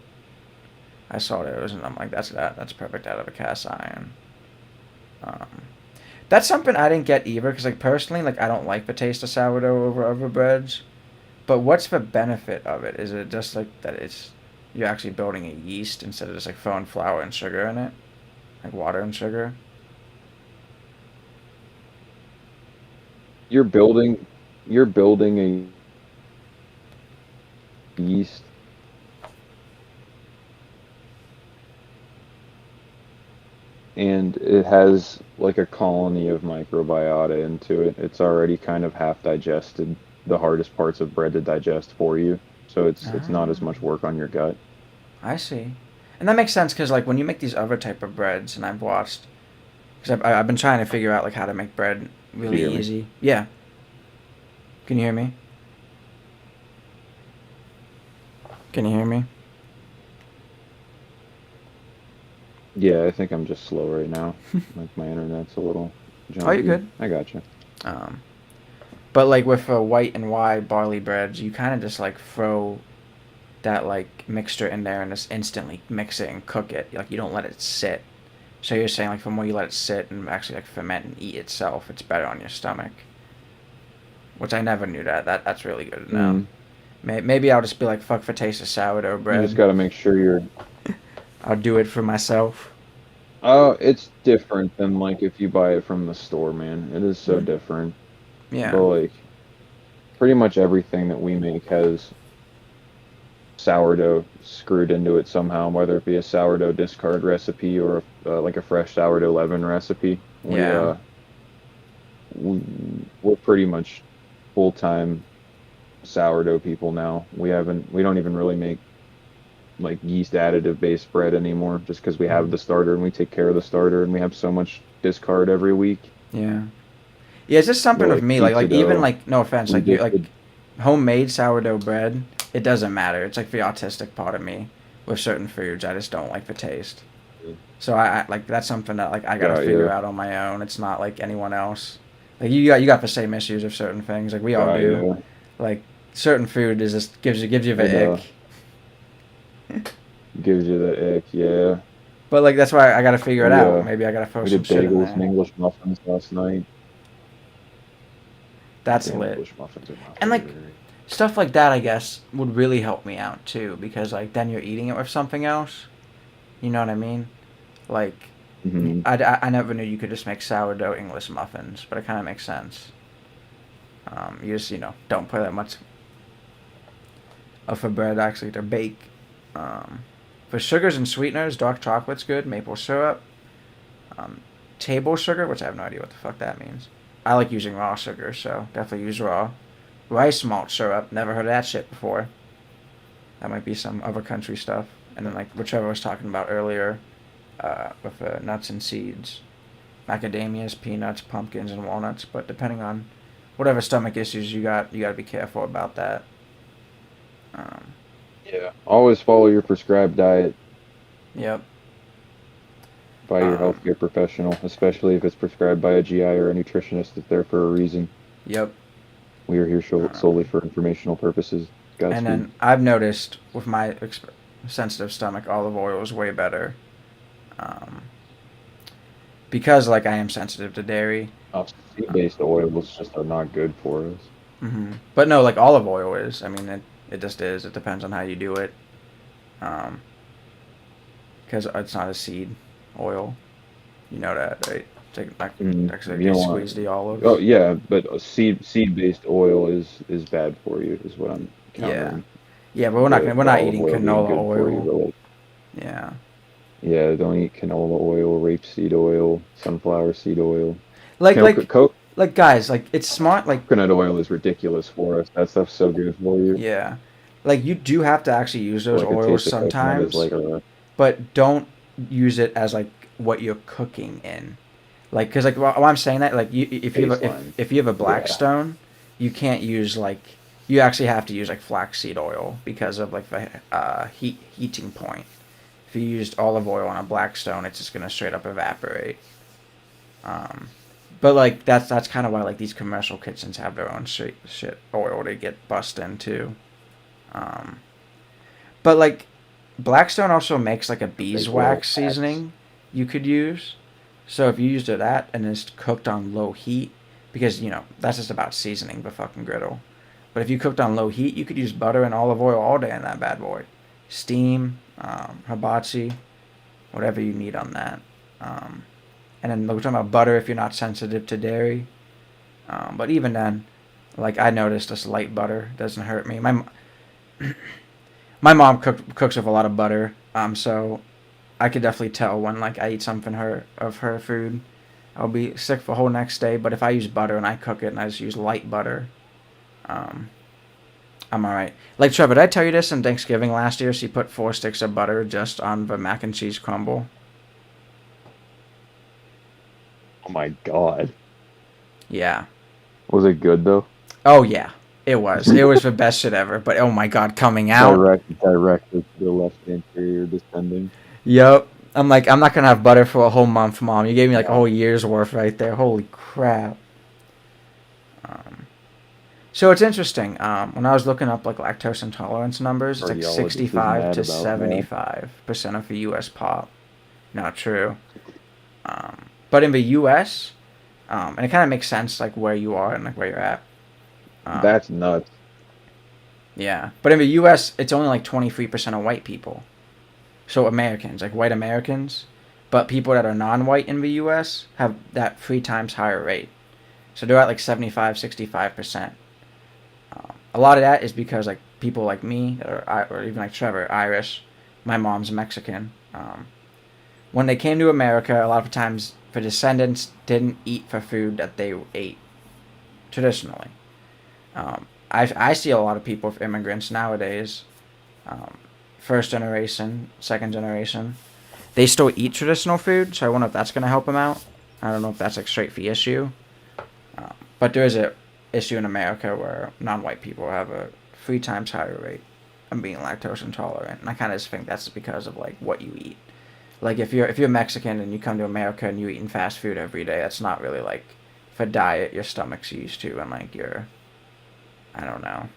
I saw those, and I'm like, that's perfect out of a cast iron. Um, that's something I didn't get either, because like personally, like I don't like the taste of sourdough over other breads. But what's the benefit of it? Is it just like that it's you're actually building a yeast instead of just like throwing flour and sugar in it, like water and sugar? You're building you're building a yeast, and it has like a colony of microbiota into it. It's already kind of half digested, the hardest parts of bread to digest for you. So it's not as Ah, much work on your gut. I see. And that makes sense because like when you make these other type of breads, and I've watched, because I've been trying to figure out like how to make bread If you really hear me. easy. Yeah, can you hear me? Can you hear me? Yeah, I think I'm just slow right now. Like my internet's a little Oh, you're junky. good. I gotcha. Um, but like with white and rye barley breads, you kind of just like throw that like mixture in there and just instantly mix it and cook it. Like you don't let it sit. So you're saying like the more you let it sit and actually like ferment and eat itself, it's better on your stomach. Which I never knew that. That's really good to know. Mm, Maybe I'll just be like fuck for taste of sourdough you just bread. got to make sure you're. I'll do it for myself. Oh, it's different than like if you buy it from the store, man. It is so Mm. different. But Yeah. like pretty much everything that we make has sourdough screwed into it somehow, whether it be a sourdough discard recipe or like a fresh sourdough leaven recipe. Yeah. We we're pretty much full time sourdough people now. We don't even really make like yeast additive based bread anymore, just because we have Mhm. the starter and we take care of the starter and we have so much discard every week. Yeah. Yeah, it's just But something with like me. pizza Like even dough, like no offense, we like you just like did. homemade sourdough bread. It doesn't matter. It's like the autistic part of me with certain foods. I just don't like the taste. So I like that's something that like I gotta Got figure you, out on my own. It's not like anyone else. Like you got the same issues of certain things. Like we all got do. you. Like certain food is just gives you It the ick. gives you the ick. Yeah, But like that's why I gotta figure it we out. uh Maybe I gotta throw we some did shit in bagels and there. English muffins last night. That's Damn, lit. English muffins are my And like favorite. stuff like that, I guess would really help me out too because like then you're eating it with something else. You know what I mean? Like Hmm. I never knew you could just make sourdough English muffins, but it kind of makes sense. You just don't put that much of a bread actually to bake. Um, for sugars and sweeteners, dark chocolate's good. Maple syrup, um, table sugar, which I have no idea what the fuck that means. I like using raw sugar, so definitely use raw. Rice malt syrup, never heard of that shit before. That might be some other country stuff. And then like what Trevor was talking about earlier, with nuts and seeds, macadamias, peanuts, pumpkins, and walnuts. But depending on whatever stomach issues you got to be careful about that. Um, Yeah, always follow your prescribed diet yep. by your Um, healthcare professional, especially if it's prescribed by a GI or a nutritionist. It's there for a reason. yep. We are here solely Um, for informational purposes. and Godspeed. then I've noticed with my sensitive stomach, olive oil is way better. Um, because like I am sensitive to dairy. Seed-based oils just are not good for us. But no, like olive oil is. I mean, it just is. It depends on how you do it. Um, because it's not a seed oil. You know that, right? Take like You actually don't want. squeeze the Oh olives. yeah, but a seed-based oil is bad for you, is what I'm Yeah, countering. yeah, but we're The not olive eating oil being canola good for you, oil. but like, Yeah, yeah, don't eat canola oil, rapeseed oil, sunflower seed oil. like You know, like like guys, like it's smart. Like coconut oil is ridiculous for us. That stuff's so good for you. yeah, like you do have to actually use I those like the oils taste of coconut is sometimes, like a. but don't use it as like what you're cooking in. Like, cause like while I'm saying that, like if you have Baseline. if you have a Yeah. Blackstone, you can't use like you actually have to use like flaxseed oil because of like the heating point. If you used olive oil on a Blackstone, it's just gonna straight up evaporate. Um, but like that's kind of why like these commercial kitchens have their own shit oil to get bust into. Um, but like Blackstone also makes like a Fake oil beeswax packs. seasoning you could use. So if you used that and it's cooked on low heat, because that's just about seasoning the fucking griddle. But if you cooked on low heat, you could use butter and olive oil all day in that bad boy. Steam, hibachi, whatever you need on that. Um, and then we're talking about butter if you're not sensitive to dairy. But even then, like I noticed, this light butter doesn't hurt me. My mom cooks with a lot of butter, so I could definitely tell when like I eat something her food, I'll be sick for the whole next day. But if I use butter and I cook it and I just use light butter, um, I'm all right. Like Trevor, did I tell you this in Thanksgiving last year? She put 4 sticks of butter just on the mac and cheese crumble. Oh my God. Yeah. Was it good though? Oh yeah. It was. It was the best shit ever. But oh my god, coming out. Directly to the left anterior descending. Yup. I'm like, I'm not gonna have butter for a whole month, mom. You gave me like a Yeah. whole year's worth right there. Holy crap. Um, So it's interesting. When I was looking up like lactose intolerance numbers, it's like Cardiologist is 65 mad to about that. 75% of the U.S. pop. Not true. But in the U.S., and it kind of makes sense like where you are and like where you're at. Um, That's nuts. yeah. But in the U.S., it's only like 23% of white people. So Americans, like white Americans, but people that are non-white in the U.S. have that 3 times higher rate. So they're at like 75, 65%. A lot of that is because like people like me or even like Trevor, Irish. My mom's Mexican. When they came to America, a lot of times the descendants didn't eat for food that they ate traditionally. I see a lot of people, immigrants nowadays, um, first generation, second generation, they still eat traditional food. So I wonder if that's going to help them out. I don't know if that's like straight for issue, but there is a issue in America where non-white people have a 3 times higher rate of being lactose intolerant, and I kind of just think that's because of like what you eat. Like if you're Mexican and you come to America and you're eating fast food every day, that's not really like for diet your stomach's used to and like your, I don't know,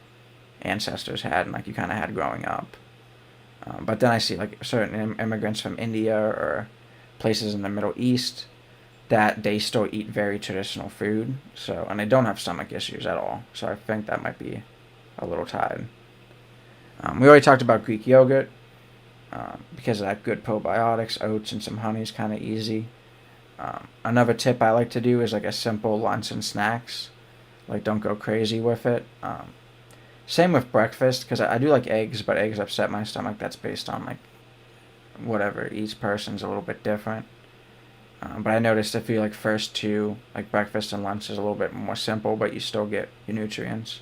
ancestors had and like you kind of had growing up. But then I see like certain immigrants from India or places in the Middle East that they still eat very traditional food. So and they don't have stomach issues at all. So I think that might be a little tied. We already talked about Greek yogurt because of that good probiotics. Oats and some honey is kind of easy. Another tip I like to do is like a simple lunch and snacks. Like don't go crazy with it. Same with breakfast because I do like eggs, but eggs upset my stomach. That's based on like whatever each person's a little bit different. But I noticed if you like first two, like breakfast and lunch, is a little bit more simple, but you still get your nutrients.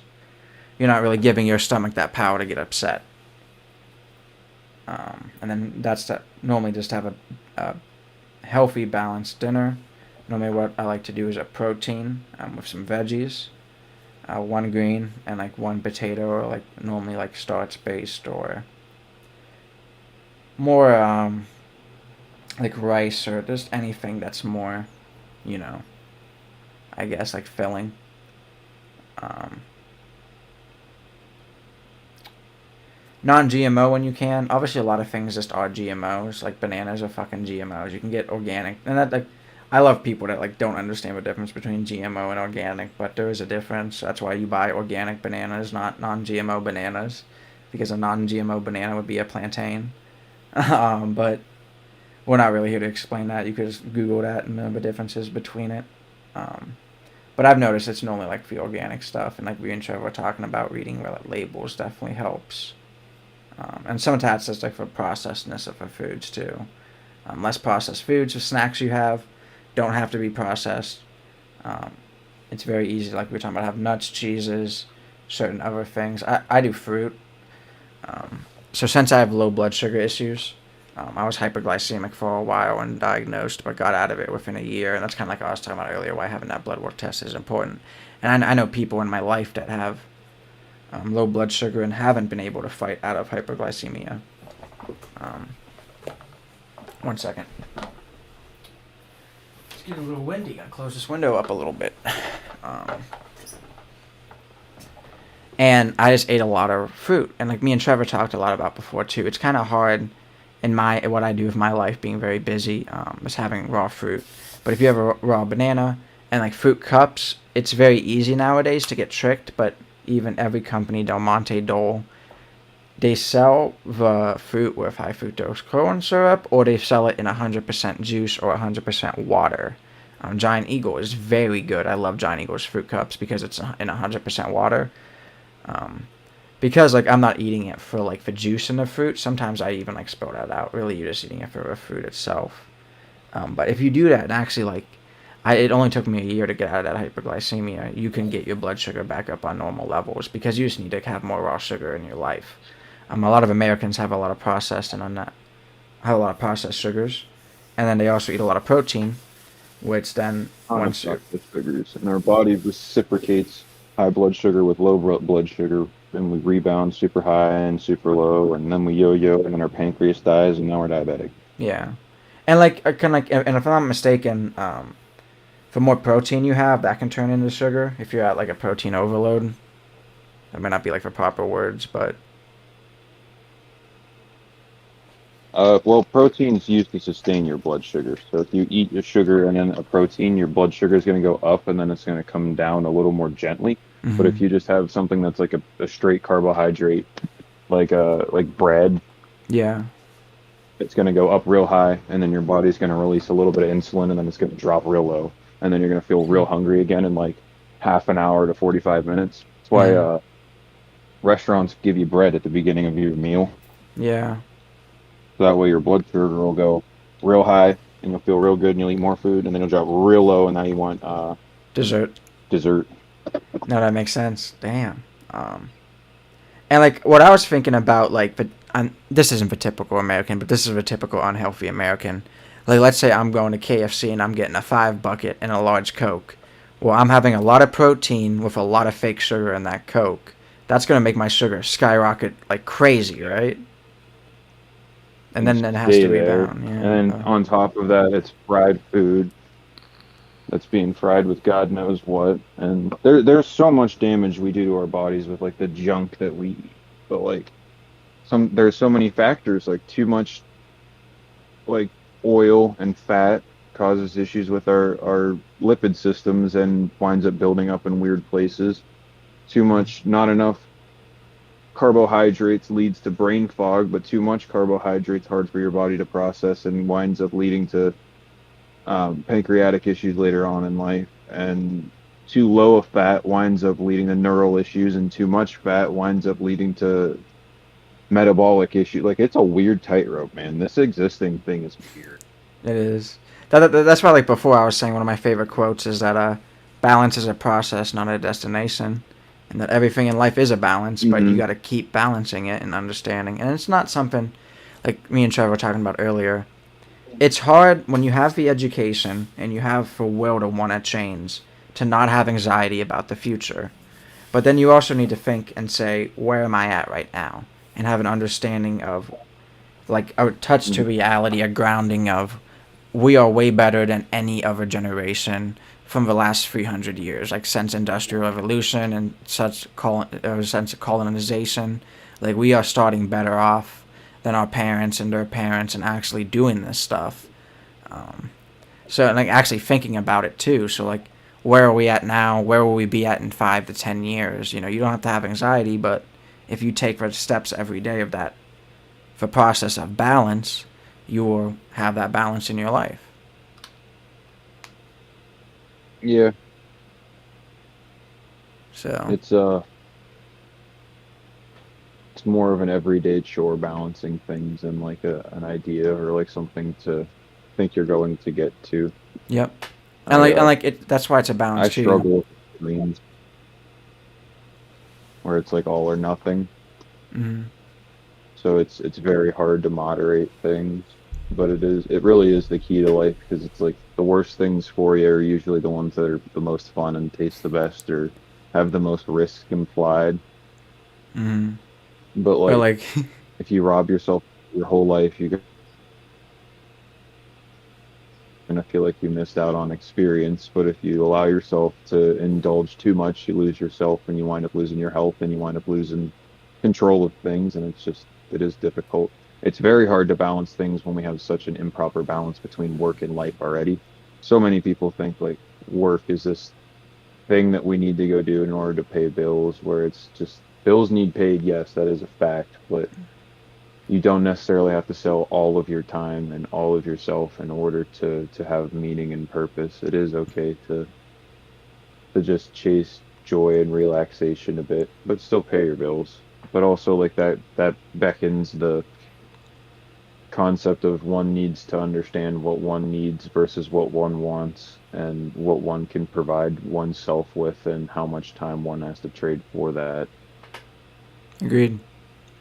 You're not really giving your stomach that power to get upset. And then that's that. Normally, just have a healthy, balanced dinner. Normally, what I like to do is a protein with some veggies, one green, and like one potato, or like normally like starch based or more like rice or just anything that's more, you know, I guess like filling. Um, Non-GMO when you can. Obviously, a lot of things just are GMOs. Like bananas are fucking GMOs. You can get organic, and that like, I love people that like don't understand the difference between GMO and organic, but there is a difference. That's why you buy organic bananas, not non-GMO bananas, because a non-GMO banana would be a plantain. But we're not really here to explain that. You could just Google that and know the differences between it. Um, but I've noticed it's normally like the organic stuff, and like we and Trevor were talking about, reading labels definitely helps. And sometimes that's just like for processedness of the foods too. Less processed foods, the snacks you have don't have to be processed. Um, it's very easy, like we were talking about, have nuts, cheeses, certain other things. I do fruit. So since I have low blood sugar issues, I was hyperglycemic for a while and diagnosed, but got out of it within a year. And that's kind of like I was talking about earlier, why having that blood work test is important. And I know people in my life that have low blood sugar and haven't been able to fight out of hyperglycemia. Um, one second. It's getting a little windy. I'll close this window up a little bit. Um, and I just ate a lot of fruit. And like me and Trevor talked a lot about before too, it's kind of hard in what I do with my life being very busy is having raw fruit. But if you have a raw banana and like fruit cups, it's very easy nowadays to get tricked. But even every company, Del Monte, Dole, they sell the fruit with high fructose corn syrup, or they sell it in 100% juice or 100% water. Giant Eagle is very good. I love Giant Eagle's fruit cups because it's in 100% water. Because like I'm not eating it for like the juice in the fruit. Sometimes I even like spill that out. Really, you're just eating it for the fruit itself. But if you do that, and actually like, it only took me a year to get out of that hyperglycemia. You can get your blood sugar back up on normal levels because you just need to have more raw sugar in your life. A lot of Americans have a lot of processed and have a lot of processed sugars, and then they also eat a lot of protein, which then once you Sugars, and our body reciprocates high blood sugar with low blood sugar, and we rebound super high and super low, and then we yo-yo, and then our pancreas dies, and now we're diabetic. yeah, and like I can like and if I'm not mistaken, the more protein you have, that can turn into sugar. If you're at like a protein overload, that may not be like the proper words, but Well, protein's used to sustain your blood sugar. So if you eat your sugar and then a protein, your blood sugar is going to go up, and then it's going to come down a little more gently. But if mm-hmm. you just have something that's like a straight carbohydrate, like bread, Yeah, it's going to go up real high, and then your body's going to release a little bit of insulin, and then it's going to drop real low, and then you're going to feel real hungry again in like half an hour to 45 minutes. That's why yeah, restaurants give you bread at the beginning of your meal. Yeah. So that way your blood sugar will go real high and you'll feel real good and you'll eat more food and then you'll drop real low and now you want Dessert. dessert. No, that makes sense. Damn. Um, and like what I was thinking about, like, but this isn't for typical American, but this is for typical unhealthy American. Like, let's say I'm going to KFC and I'm getting a 5 bucket and a large Coke. Well, I'm having a lot of protein with a lot of fake sugar in that Coke. That's gonna make my sugar skyrocket like crazy, right? And And then it has stay to there. rebound. And Yeah. then on top of that, it's fried food that's being fried with God knows what. And there's so much damage we do to our bodies with like the junk that we eat. But like there's so many factors, like too much like oil and fat causes issues with our lipid systems and winds up building up in weird places. Too much, not enough carbohydrates leads to brain fog, but too much carbohydrates hard for your body to process and winds up leading to pancreatic issues later on in life. And too low of fat winds up leading to neural issues, and too much fat winds up leading to metabolic issues. Like it's a weird tightrope, man. This existing thing is weird. It is. That's why, like before, I was saying one of my favorite quotes is that balance is a process, not a destination, and that everything in life is a balance, but you Hmm. got to keep balancing it and understanding. And it's not something like me and Trevor were talking about earlier. It's hard when you have the education and you have the will to want to change to not have anxiety about the future. But then you also need to think and say, where am I at right now? And have an understanding of, like, a touch to reality, a grounding of, we are way better than any other generation from the last 300 years, like since industrial revolution and since colonization. Like we are starting better off than our parents and their parents and actually doing this stuff. Um, so like actually thinking about it too. So like where are we at now? Where will we be at in 5 to 10 years? You don't have to have anxiety, but if you take the steps every day of that, the process of balance, you will have that balance in your life. Yeah, So, it's it's more of an everyday chore balancing things and like an idea or like something to think you're going to get to. yep. And I like it. That's why it's a balance I too. struggle with extremes where it's like all or nothing. Mm, So it's very hard to moderate things, but it really is the key to life because it's like the worst things for you are usually the ones that are the most fun and taste the best or have the most risk implied. mm. But Or like like, if you rob yourself your whole life, you're gonna feel like you missed out on experience. But if you allow yourself to indulge too much, you lose yourself and you wind up losing your health and you wind up losing control of things. And it is difficult. It's very hard to balance things when we have such an improper balance between work and life already. So many people think like work is this thing that we need to go do in order to pay bills, where it's just bills need paid. Yes, that is a fact, but you don't necessarily have to sell all of your time and all of yourself in order to have meaning and purpose. It is okay to just chase joy and relaxation a bit, but still pay your bills. But also like that beckons the concept of one needs to understand what one needs versus what one wants and what one can provide oneself with and how much time one has to trade for that agreed.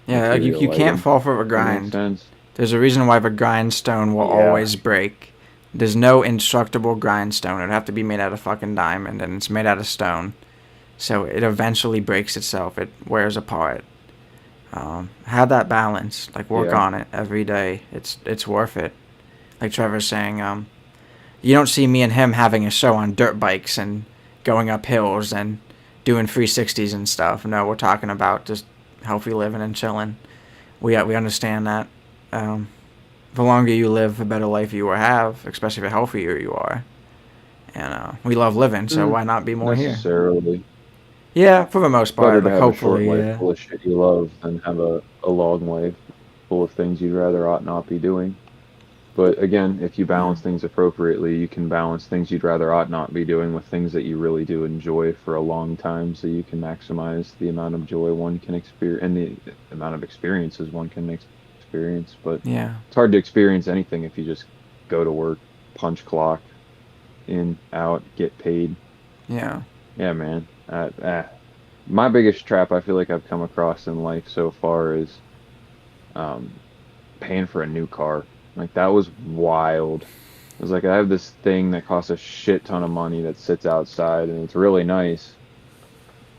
Yeah, like you material can't item. fall for a That makes grind. sense. There's a reason why the grindstone will Yeah. always break. There's no indestructible grindstone. It'd have to be made out of fucking diamond, and it's made out of stone. So it eventually breaks itself. It wears apart. Have that balance. Like work Yeah. on it every day. It's worth it. Like Trevor's saying, you don't see me and him having a show on dirt bikes and going up hills and doing 360s and stuff. No, we're talking about just healthy living and chilling. We understand that. Um, the longer you live, the better life you will have, especially the healthier you are. And we love living, so Mm, why not be more here? necessarily. Yeah, for the most Better part. to Like have a short hopefully, life yeah. full of shit you love than have a long life full of things you'd rather ought not be doing. But again, if you Yeah. balance things appropriately, you can balance things you'd rather ought not be doing with things that you really do enjoy for a long time, so you can maximize the amount of joy one can experience and the amount of experiences one can experience. But Yeah. it's hard to experience anything if you just go to work, punch clock, in, out, get paid. Yeah. Yeah, man. My biggest trap I feel like I've come across in life so far is um, paying for a new car. Like that was wild. It was like I have this thing that costs a shit ton of money that sits outside and it's really nice,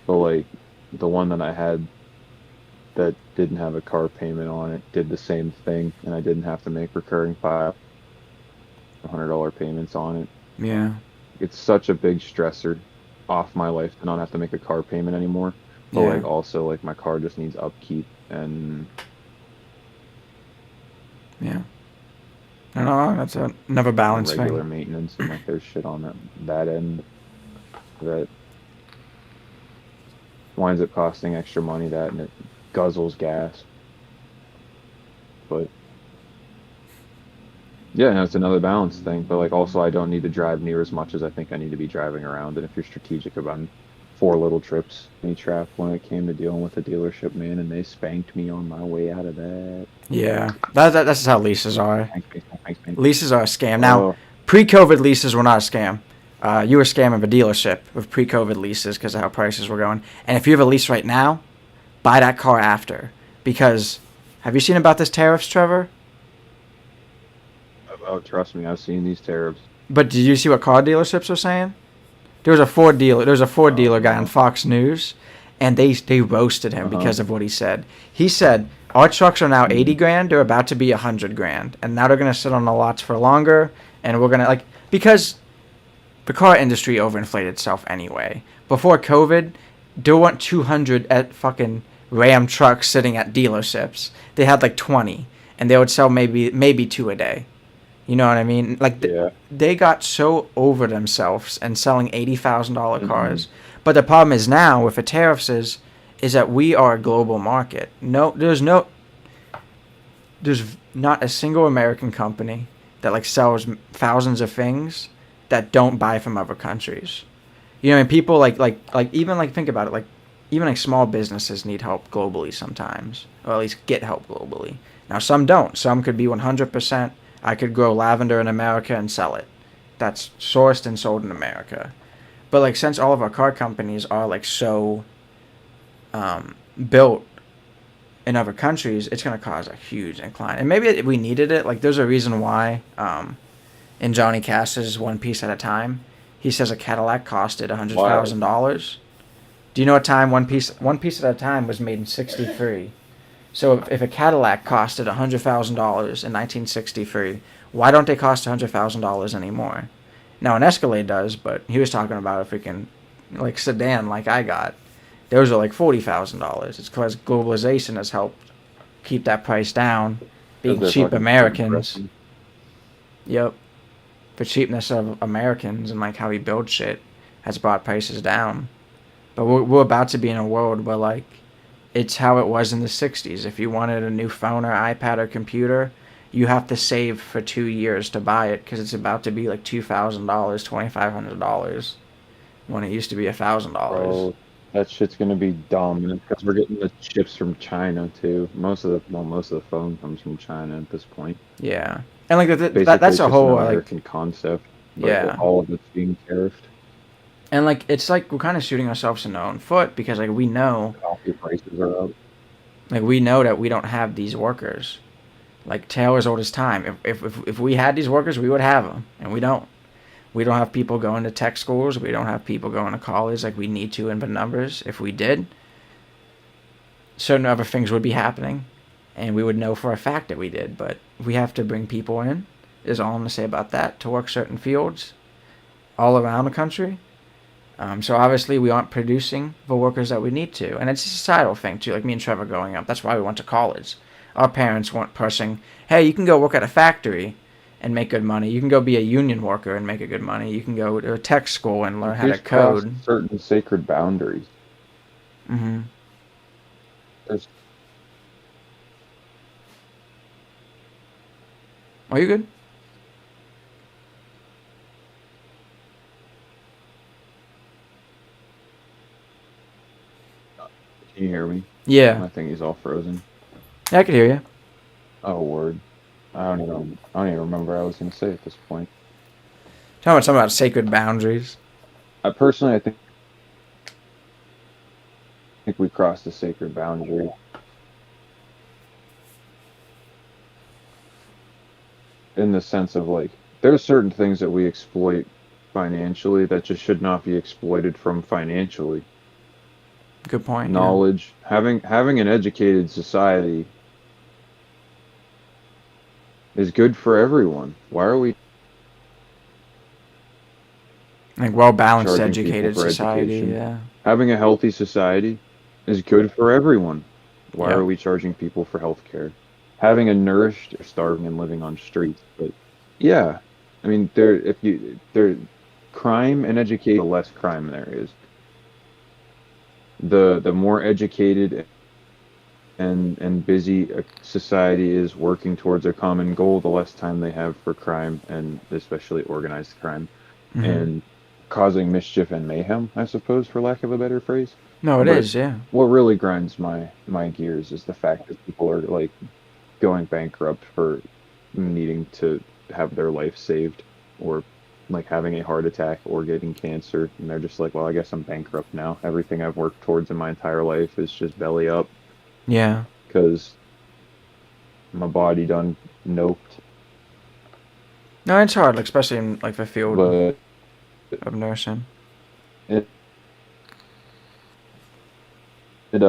but like the one that I had that didn't have a car payment on it did the same thing, and I didn't have to make recurring $500 payments on it. Yeah. It's such a big stressor off my life to not have to make a car payment anymore. But Yeah. like also like my car just needs upkeep and Yeah. I don't know. That's another balance thing. regular maintenance, and like there's shit on that end that winds up costing extra money, that and it guzzles gas. But yeah, no, it's another balance thing. But like also I don't need to drive near as much as I think I need to be driving around. And if you're strategic about it, 4 little trips, me trap when it came to dealing with the dealership, man, and they spanked me on my way out of that. Yeah. That's how leases are. Thanks, thanks, thanks, thanks. Leases are a scam. Now, Oh, pre-COVID leases were not a scam. You were scamming the dealership with pre-COVID leases because of how prices were going. And if you have a lease right now, buy that car after. Because have you seen about this tariffs, Trevor? oh, trust me, I've seen these tariffs. But did you see what car dealerships are saying? There was a Ford dealer. There was a Ford dealer guy on No. Fox News, and they roasted him Uh-huh. because of what he said. He said our trucks are now 80 grand. They're about to be 100 grand, and now they're gonna sit on the lots for longer. And we're gonna like because the car industry overinflated itself anyway. Before COVID, there weren't 200 at fucking Ram trucks sitting at dealerships. They had like 20, and they would sell maybe two a day. You know what I mean? Like Yeah. they got so over themselves and selling $80,000 Hmm. cars. But the problem is now with the tariffs is that we are a global market. There's not a single American company that like sells thousands of things that don't buy from other countries. You know, and people like even like think about it, like even like small businesses need help globally sometimes, or at least get help globally. Now some don't. Some could be 100%. I could grow lavender in America and sell it. That's sourced and sold in America. But like since all of our car companies are like so built in other countries, it's going to cause a huge incline. And maybe we needed it. Like there's a reason why in Johnny Cash's One Piece at a Time, he says a Cadillac costed Wild. $100,000. Do you know what time One Piece at a Time was made in '63? So if a Cadillac costed $100,000 in 1963, why don't they cost $100,000 anymore? Now an Escalade does, but he was talking about a freaking like sedan like I got. Those are like $40,000. It's because globalization has helped keep that price down. Because Being they're cheap fucking Americans. compressing. Yep. The cheapness of Americans and like how we build shit has brought prices down. But we're about to be in a world where like it's how it was in the 60s. If you wanted a new phone or iPad or computer, you have to save for 2 years to buy it because it's about to be like $2,000, $2,500 when it used to be $1,000. Bro, that shit's gonna be dumb because we're getting the chips from China too. Most of the phone comes from China at this point. Yeah, and like Basically, that's it's a just an whole like American concept, but yeah, all of it's being tariffed. and like it's like we're kind of shooting ourselves in our own foot because like Coffee prices are up. we know that we don't have these workers. Like Taylor's old as time. If we had these workers, we would have them, and we don't. We don't have people going to tech schools. We don't have people going to college like we need to in the numbers. If we did, certain other things would be happening, and we would know for a fact that we did. But we have to bring people in. Is all I'm gonna say about that to work certain fields all around the country. So obviously we aren't producing the workers that we need to, and it's a societal thing too. Like me and Trevor growing up, that's why we went to college. Our parents weren't pushing, "Hey, you can go work at a factory and make good money. You can go be a union worker and make a good money. You can go to a tech school and learn If how you to just cross code." certain sacred boundaries, Mm-hmm. there's Are you good? hear me? Yeah. My thingy's all frozen. Yeah, I can hear you. Oh, word. I don't even remember what I was gonna say at this point. Talking about something about sacred boundaries. I think we crossed a sacred boundary in the sense of like there's certain things that we exploit financially that just should not be exploited from financially. Good point. Yeah. Knowledge, having an educated society is good for everyone. Why are we Like well balanced, charging people educated for society. education? Yeah. Having a healthy society is good for everyone. Why are Yep. we charging people for healthcare? Having a nourished, starving and living on streets. But yeah, I mean, crime and education, the less crime there is. The more educated and busy a society is working towards a common goal, the less time they have for crime and especially organized crime Hmm. and causing mischief and mayhem, I suppose, for lack of a better phrase. No, it But is. Yeah. what really grinds my gears is the fact that people are like going bankrupt for needing to have their life saved or like having a heart attack or getting cancer and they're just like, well, I guess I'm bankrupt now. Everything I've worked towards in my entire life is just belly up Yeah. because my body done noped. No, it's hard, like, especially in like the field But of nursing. it, it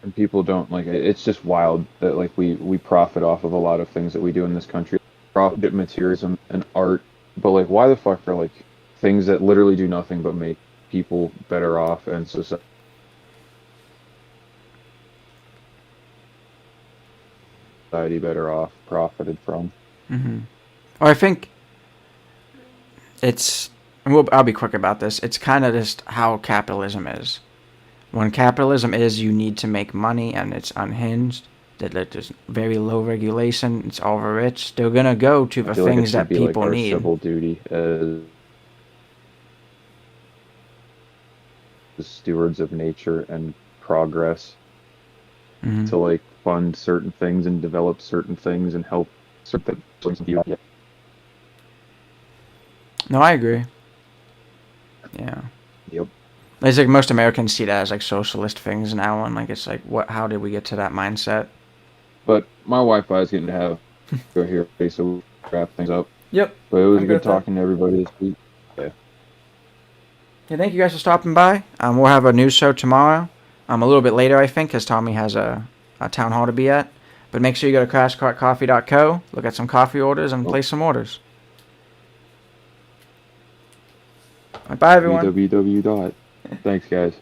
and people don't like it. It's just wild that like we profit off of a lot of things that we do in this country. Profit materialism and art, but like why the fuck are like things that literally do nothing but make people better off and society better off profited from? Hmm. Or I think it's. And I'll be quick about this. It's kind of just how capitalism is. When capitalism is, you need to make money, and it's unhinged. That there's very low regulation. It's all the rich. They're gonna go to I the feel like it things should that be like people our need. civil duty as stewards of nature and progress Hmm. to like fund certain things and develop certain things and help certain things. No, I agree. Yeah. Yep. It's like most Americans see that as like socialist things now, and like it's like, what? How did we get to that mindset? But my Wi-Fi is getting to have go here, so we'll wrap things up. Yep, But it was I'm a good good at that. talking to everybody this week. Yeah. Yeah, thank you guys for stopping by. We'll have a news show tomorrow. A little bit later, I think, because Tommy has a town hall to be at. But make sure you go to crashcartcoffee.co, look at some coffee orders, and Oh, place some orders. Bye, everyone. www. Thanks, guys.